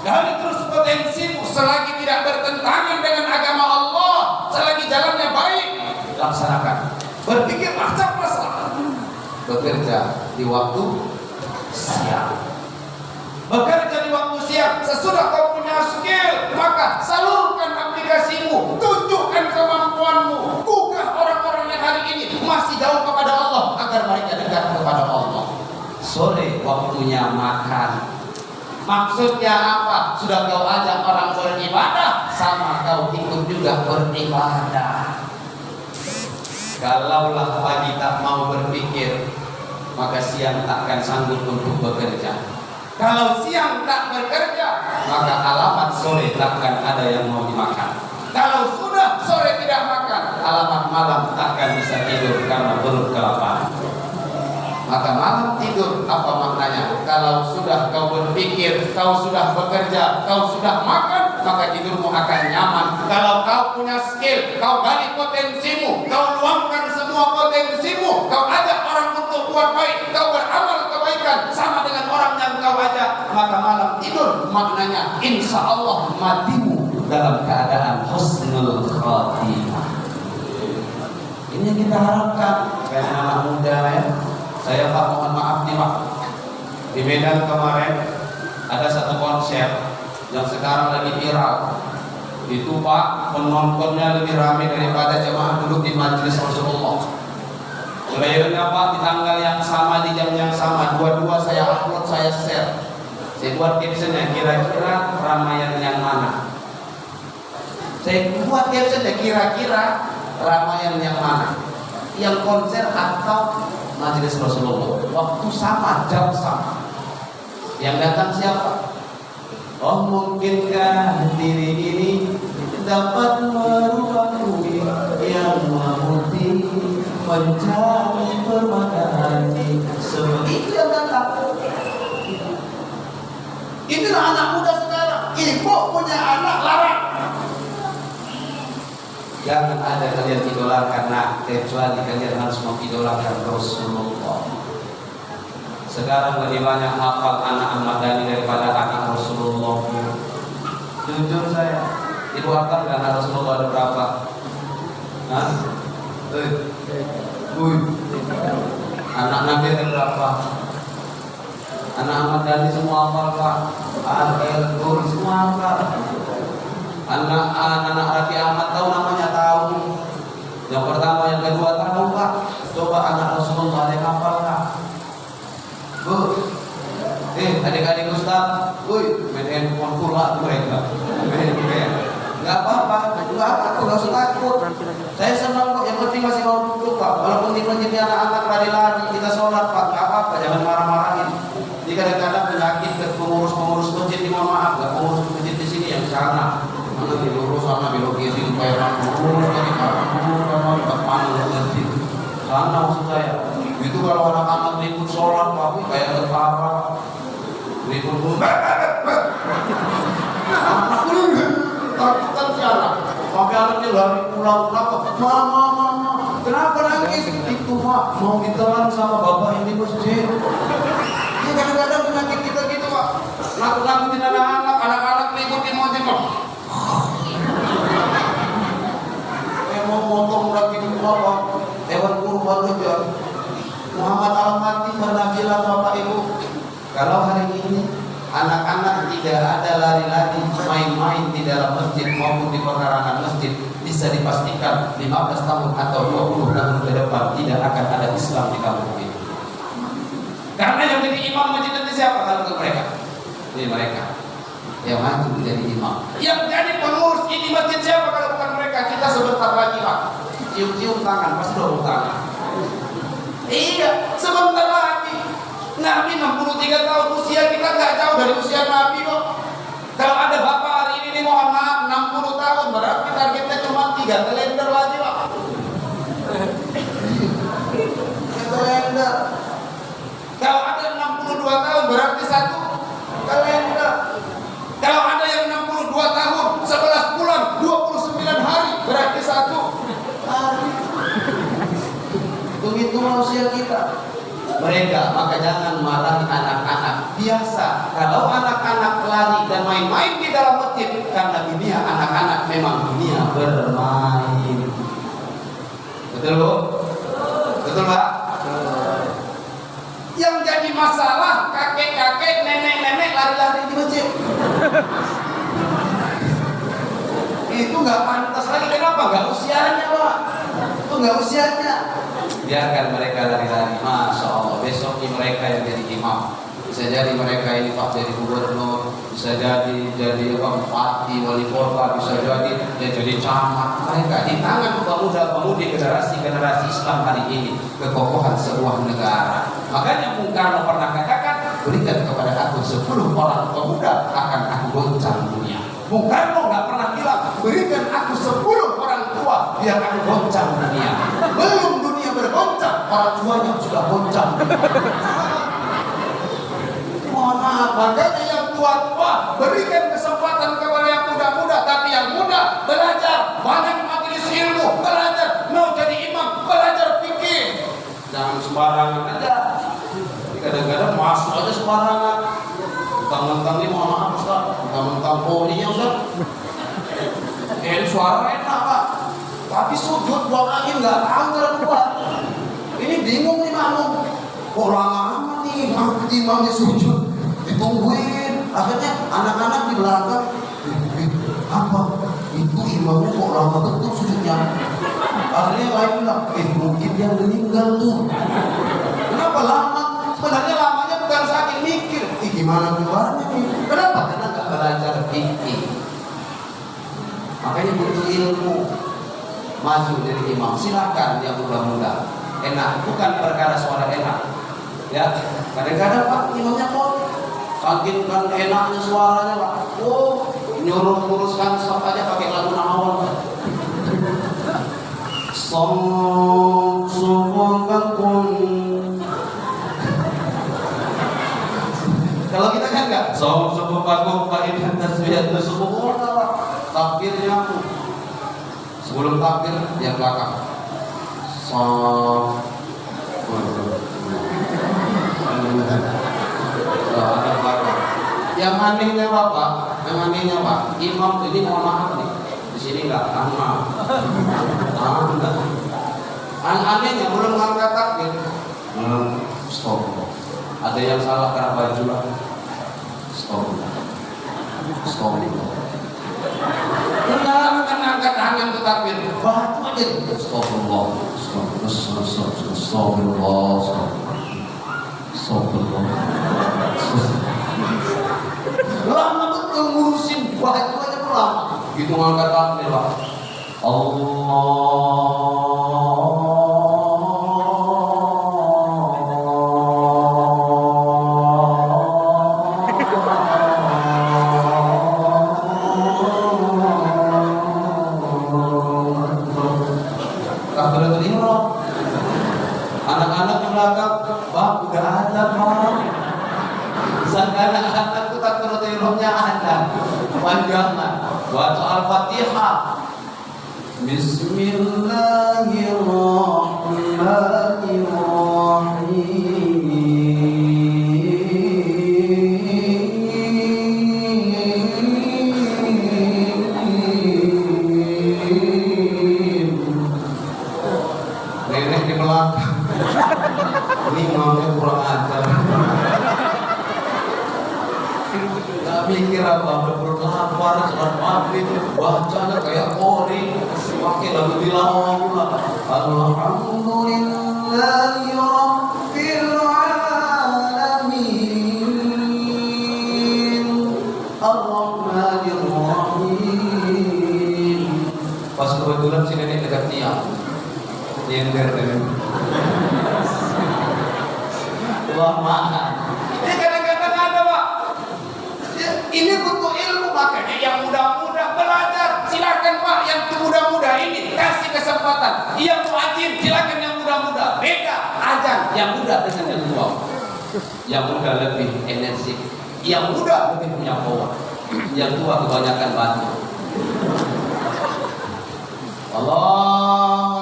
gali terus potensimu selagi tidak bertentangan dengan agama Allah, selagi jalannya baik, laksanakan. Berpikir macam masalah. Bekerja di waktu siang, bekerja di waktu siang. Sesudah kau punya skill, maka salurkan aplikasimu, tunjukkan kemampuanmu, gugah orang-orang yang hari ini masih jauh kepada Allah agar mereka dekat kepada Allah. Sore waktunya makan. Maksudnya apa? Sudah kau ajak orang beribadah, sama kau ikut juga beribadah. Kalaulah pagi tak mau berpikir, maka siang takkan sanggup untuk bekerja. Kalau siang tak bekerja, maka alamat sore takkan ada yang mau dimakan. Kalau sudah sore tidak makan, alamat malam takkan bisa tidur karena perut kelaparan. Maka malam tidur apa maknanya? Kalau sudah kau berpikir, kau sudah bekerja, kau sudah makan, maka tidurmu akan nyaman. Kalau kau punya skill, kau gali potensimu, kau luangkan semua potensimu, kau ajak orang untuk buat baik, kau beramal kebaikan sama dengan orang yang kau ajak, maka malam tidur maknanya insya Allah matimu dalam keadaan husnul khatimah. Ini yang kita harapkan karena anak muda ya. Saya Pak mohon maaf nih Pak, di Medan kemarin ada satu konser yang sekarang lagi viral. Itu Pak, penontonnya lebih ramai daripada jemaah duduk di majelis Rasulullah. Playernya Pak di tanggal yang sama, di jam yang sama, dua-dua saya upload, saya share. Saya buat captionnya, kira-kira Ramayana yang mana? Saya buat captionnya, kira-kira Ramayana yang mana? Yang konser atau majelis Rasulullah? Waktu sama, jam sama. Yang datang siapa? Oh mungkinkah diri ini dapat merubah bumi yang memutih menjadi permata hati. Sebegitu yang datang. Inilah anak muda sekarang. Ibu punya anak larang. Jangan ada kalian idolakan anak, kecuali kalian harus mengidolakan Rasulullah. Sekarang lebih banyak hafal anak Ahmad Dhani daripada anak Rasulullah. Jujur saya, ibu hafal anak Rasulullah ada berapa? Hah? Anak Nabi ada berapa? Anak Ahmad Dhani semua hafal Pak. Al-Gur semua hafal. Anak Raffi Ahmad tahu namanya tahu. Yang pertama, yang kedua tahu Pak. Coba anak Rasulullah ada yang hafal Pak. Bu, adik-adik Ustaz, main handphone pula mereka. Enggak apa-apa, enggak usah takut. Saya senang kok, yang penting masih mau duduk Pak. Walaupun di masjid anak-anak lari-lari, kita sholat Pak, enggak apa-apa, jangan marah-marahin. Jadi kadang-kadang penyakit ke pengurus-pengurus masjid, mohon maaf, enggak pengurus masjid di sini yang sana. Mana dilurus sana belok kiri supaya lurus dari kanan ke mana masjid. Sana maksud saya. Itu kalau anak-anak ribut sholat, Pak, kayak tentara ribut takutan si anak. Sampai anaknya lari pulang, mama, kenapa nangis? Itu Pak, mau ditelan sama bapak yang di masjid. Ya kadang-kadang penyakit kita gitu Pak. Nakut-nakutin anak-anak ribut di masjid Pak. Mau motong lagi apa? Hewan kurban aja. Muhammad Al-Fatih pernah bilang Bapak Ibu, kalau hari ini anak-anak tidak ada lari-lari main-main di dalam masjid maupun di pekarangan masjid, bisa dipastikan 15 tahun atau 20 tahun ke depan tidak akan ada Islam di kampung ini. Karena yang jadi imam masjid nanti siapa kalau ke mereka? Ini mereka yang maju jadi imam. Yang jadi pengurus ini masjid siapa kalau bukan mereka? Kita sebentar lagi Pak, cium-cium tangan, pasti dorong tangan. Iya, sebentar lagi. Nabi 63 tahun, usia kita nggak jauh dari usia Nabi kok. Kalau ada bapak hari ini mohon maaf 60 tahun, berarti targetnya cuma 3 kalender lagi Pak. Kalender. Kalau ada 62 tahun berarti 1 kalender. Kalau ada yang 62 tahun, 11 bulan, 29 hari berarti 1 hari. Begitulah usia kita. Mereka, maka jangan marahi anak-anak. Biasa kalau anak-anak lari dan main-main di dalam masjid, karena dunia anak-anak memang dunia bermain. Betul Bu? Betul Pak? Yang jadi masalah kakek-kakek, nenek-nenek lari-lari di masjid. Itu nggak pantas lagi. Kenapa? Nggak usianya Pak. Itu nggak usianya. Biarkan mereka lari-lari. Masya Allah, besok ini mereka yang jadi imam. Bisa jadi mereka ini Pak jadi gubernur, bisa jadi bupati, wali kota, bisa jadi camat. Mereka di tangan pemuda-pemudi generasi Islam hari ini, kekokohan sebuah negara. Makanya Bung Karno pernah katakan, berikan kepada aku 10 orang pemuda, akan aku goncang dunia. Bung Karno nggak pernah bilang, berikan aku 10 orang tua, biar aku goncang dunia. Belum dunia bergoncang, orang tuanya sudah goncang. Mohon maaf, makanya yang tua-tua berikan kesempatan kepada yang muda-muda, tapi yang muda belajar, banyak majelis ilmu, belajar, mau jadi imam, belajar fikih. Jangan sembarangan aja. Kadang-kadang masuk aja sembarangan. Mentang-mentang ini mohon maaf Ustaz, mentang-mentang poninya Ustaz. Suara enak Pak, tapi sujud buang angin nggak tahu cara keluar. Ini bingung nih makmum. Kok lama-lama nih imamnya sujud, ditungguin. Akhirnya anak-anak di belakang, apa? Itu imamnya kok lama betul sujudnya. Akhirnya lain bilang, mungkin dia meninggal tuh. Kenapa lama? Sebenarnya lamanya bukan saking mikir, gimana keluarnya nih? Kenapa? Karena nggak belajar fikih. Makanya butuh ilmu. Maju jadi imam, silakan yang muda-muda. Enak, bukan perkara suara enak. Ya, kadang-kadang Pak imamnya kok Saking kan enaknya suaranya Pak. Oh, nyuruh nguruskan stop aja pakai lagu Nahawal. Songsufakum. Kalau kita kan enggak. Songsufakum fa inna tasbihatu subhanallah Pak. Takbirnya sebelum takbir yang belakang. Yang anehnya Bapak, imam ini mohon maaf nih, di sini nggak enggak. Anehnya belum ngangkat takbir, stop. Ada yang salah karena baju lah, stop. Enggak akan angkat tangan ke takbir, batu aja, stopullah. Lama betul ngurusin baju aja lama. Gitu ngangkat takbir Pak. Takbiratul ihram. Anak-anak di belakang, Bang, udah ada Bang. Sang anak-anak itu takbiratul ihramnya ada. Panjangan. Baca Al-Fatihah. Nenek di belakang. Ini mamanya kurang ajar. Gak mikir apa, perut lapar, sholat maghrib, bacanya kayak kori, pakai lagu tilawah pula. Alhamdulillahi Rabbil Alamin Ar-Rahmanir Rahim. Pas kebetulan si nenek dekat tiang, nyender nenek. Wah mahal. Ini kadang-kadang ada Pak. Ini butuh ilmu, makanya yang muda-muda belajar. Silakan Pak, yang muda-muda ini kasih kesempatan. Yang muadzin silakan yang muda-muda. Beda azan yang muda dengan yang tua. Yang muda lebih energi, yang muda lebih punya power. Yang tua kebanyakan batu. Allah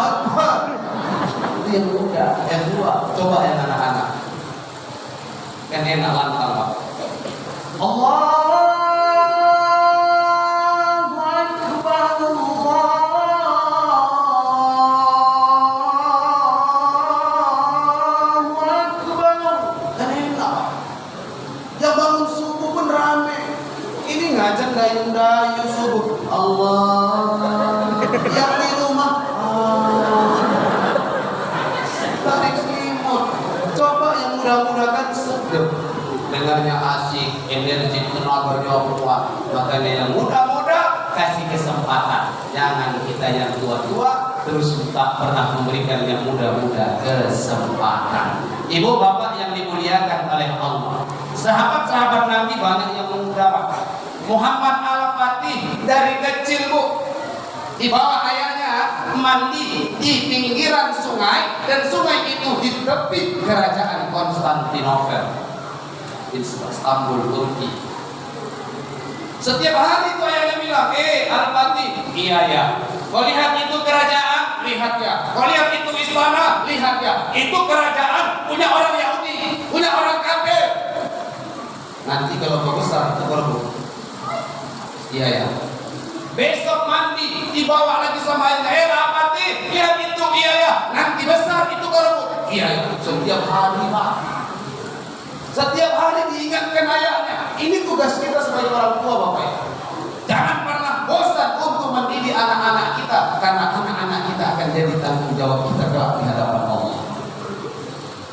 Akbar. Itu yang muda, yang tua. Coba yang anak-anak. Kan enak lantang Pak. Allahu Akbar, Allahu Akbar. Kan enak. Ya bangun subuh pun rame. Ini ngajak dayu-dayu subuh. Allah. Yang di rumah tarik selimut. Coba yang muda-muda kan sedep, dengarnya asik, energi, tenaganya kuat. Makanya yang muda-muda kasih kesempatan. Jangan kita yang tua-tua terus tak pernah memberikan yang muda-muda kesempatan. Ibu bapak yang dimuliakan oleh Allah, sahabat-sahabat Nabi banyak yang muda Pak. Muhammad Al-Fatih dari kecil Bu, di bawah ayahnya mandi di pinggiran sungai, dan sungai itu di tepi kerajaan Konstantinopel, Istanbul, Turki. Setiap hari itu ayahnya bilang, Al-Fatih, iya ya, kau lihat itu kerajaan, lihat ya, kau lihat itu istana, lihat ya, itu kerajaan punya orang Yahudi, punya orang kafir. Nanti kalau kau besar itu baru, iya ya. Besok mandi dibawa lagi sama ayahnya, Al-Fatih, lihat itu, iya ya, nanti besar itu baru, iya ya. Setiap hari Pak, setiap hari diingatkan ayahnya. Ini tugas kita sebagai orang tua Bapak ya. Jangan pernah bosan untuk mendidik anak-anak kita, karena anak-anak kita akan jadi tanggung jawab kita kelak di hadapan Allah.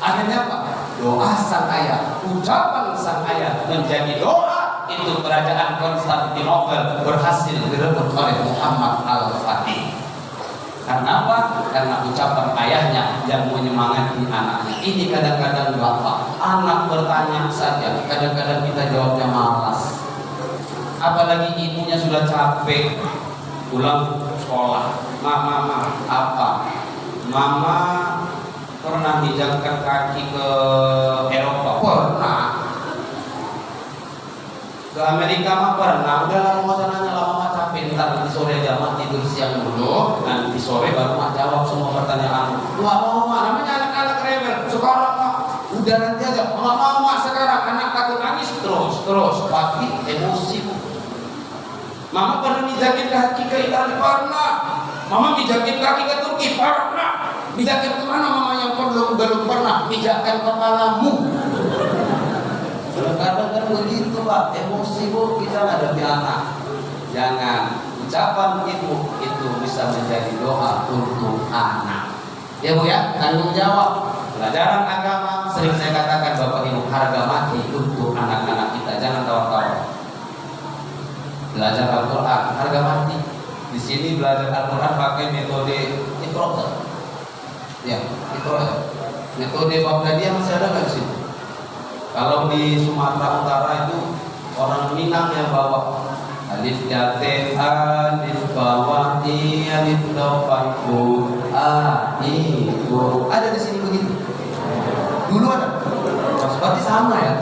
Akhirnya Pak, doa sang ayah, ucapan sang ayah menjadi doa. Itu kerajaan Konstantinopel berhasil direbut oleh Muhammad Al-Fatih. Karena apa? Karena ucapan ayahnya yang menyemangati anaknya. Ini kadang-kadang bapak, anak bertanya saja, kadang-kadang kita jawabnya malas. Apalagi ibunya sudah capek pulang sekolah. Mama, apa? Mama pernah mijakkan kaki ke Eropa? Pernah. Ke Amerika mah pernah. Udah lah, nggak usah nanya lah, mama capek. Ntar nanti sore aja mah tidur siang dulu, nanti sore baru mah jawab semua pertanyaan. Wah mama, namanya anak-anak rebel. Sekarang mah udah nanti aja. Mama sekarang anak takut nangis terus pagi emosi. Mama pernah mijakin kaki ke Italia? Pernah. Mama mijakin kaki ke Turki? Pernah. Mijakin kemana mama yang belum pernah? Mijakan kepalamu. Kadang-kadang kan begitu Pak, emosi Bu kita hadapi anak. Jangan ucapan ibu itu bisa menjadi doa untuk anak. Ya Bu ya, tanggung jawab. Pelajaran agama sering saya katakan Bapak Ibu, harga mati untuk anak-anak kita. Jangan tawar-tawar. Belajar Al-Quran, harga mati. Di sini belajar Al-Quran pakai metode Iqra. Ya, Iqra. Metode Baghdadiyah masih ada nggak di sini? Kalau di Sumatera Utara itu orang Minang yang bawa alif ya te alif bawah i alif depan ku a i u. Ada di sini begitu. Dulu ada. Berarti sama ya.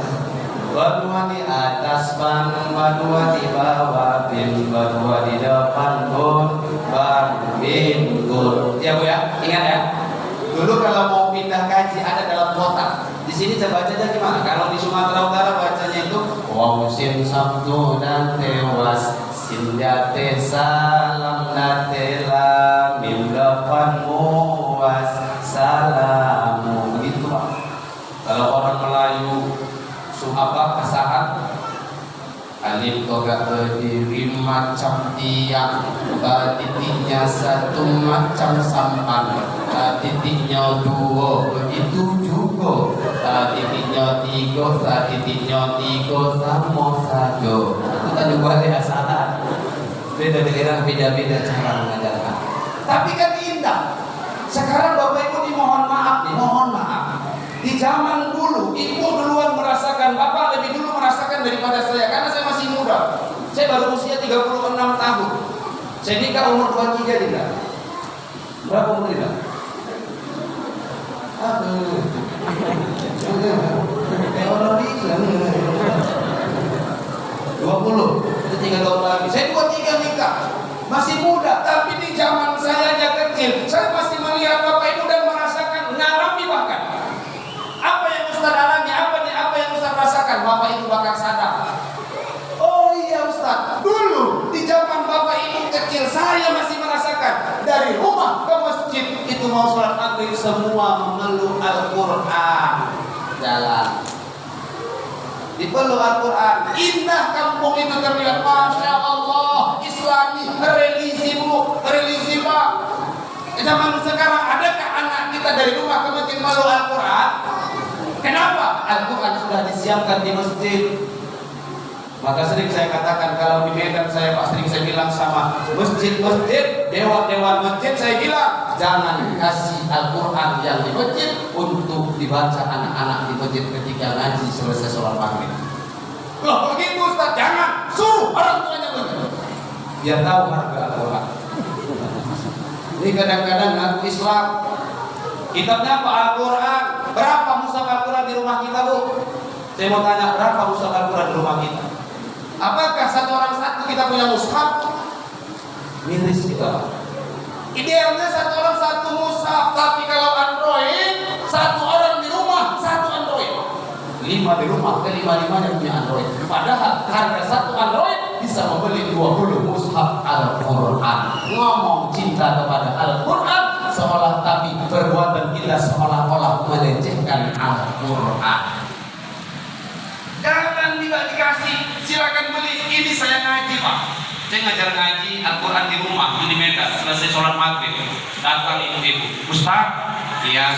Berdua di atas ban, berdua di bawah bin, berdua di depan bun, ban bin bun. Ya Bu ya, ingat ya. Dulu kalau mau pindah kaji ada dalam kotak. Di sini saya bacanya gimana? Kalau di Sumatera Utara bacanya itu wong sin sabtu dan tewas, sin jate salam natela, min depan muas salamu. Begitu Pak. Kalau orang Melayu kesahan alif toga berdiri macam tiang, titiknya satu macam sampan, titiknya dua begitu juga, titiknya tiga sama satu. Kita juga ada salah. Beda daerah beda-beda cara mengajarkan. Tapi kan indah. Sekarang Bapak Ibu dimohon maaf. Di zaman dulu, ibu duluan merasakan, bapak lebih dulu merasakan daripada saya, karena saya masih muda. Saya baru usia 36 tahun. Saya nikah umur 23 tidak? Berapa umur tidak? Orang bisa 20, itu 3 tahun lagi. Saya 23 nikah, masih muda. Tapi di zaman saya aja kecil, saya masih melihat bapak ibu dan merasakan, ngalami bahkan. Apa yang Ustaz alami, apa yang Ustaz rasakan, bapak ibu bakal sadar. Oh iya Ustaz, dulu di zaman bapak ibu kecil saya masih merasakan, dari rumah ke masjid itu mau sholat maghrib semua mengeluh Al-Quran. Jalan dipeluk Al-Quran, indah kampung itu terlihat, Masya Allah, Islami, religi Bu, religi Pak. Zaman sekarang adakah anak kita dari rumah ke masjid meluk Al-Quran? Kenapa? Al-Quran sudah disiapkan di masjid. Maka sering saya katakan, kalau di Medan saya Pak, sering saya bilang sama masjid-masjid, dewan-dewan masjid, saya bilang jangan kasih Al-Quran yang di masjid untuk dibaca anak-anak di masjid ketika ngaji selesai sholat maghrib. Loh begitu Ustaz, jangan, suruh orang tuanya begitu, biar tahu harga Al-Quran. Ini kadang-kadang ngaku Islam, kitabnya apa? Al-Quran. Berapa mushaf Al-Quran di rumah kita Bu? Saya mau tanya, berapa mushaf Al-Quran di rumah kita? Apakah satu orang satu kita punya mushaf? Miris kita. Idealnya satu orang satu mushaf, tapi kalau Android, satu orang di rumah satu Android. 5 di rumah, kelima-limanya punya Android. Padahal harga satu Android bisa membeli 20 mushaf Al-Quran. Ngomong cinta kepada Al-Quran seolah, tapi perbuatan kita seolah-olah melecehkan Al-Quran. Jangan dikasih, silakan beli. Ini saya ngaji Pak, saya ngajar ngaji Al-Quran di rumah di Medan. Selesai sholat maghrib datang ibu-ibu, Ustaz, iya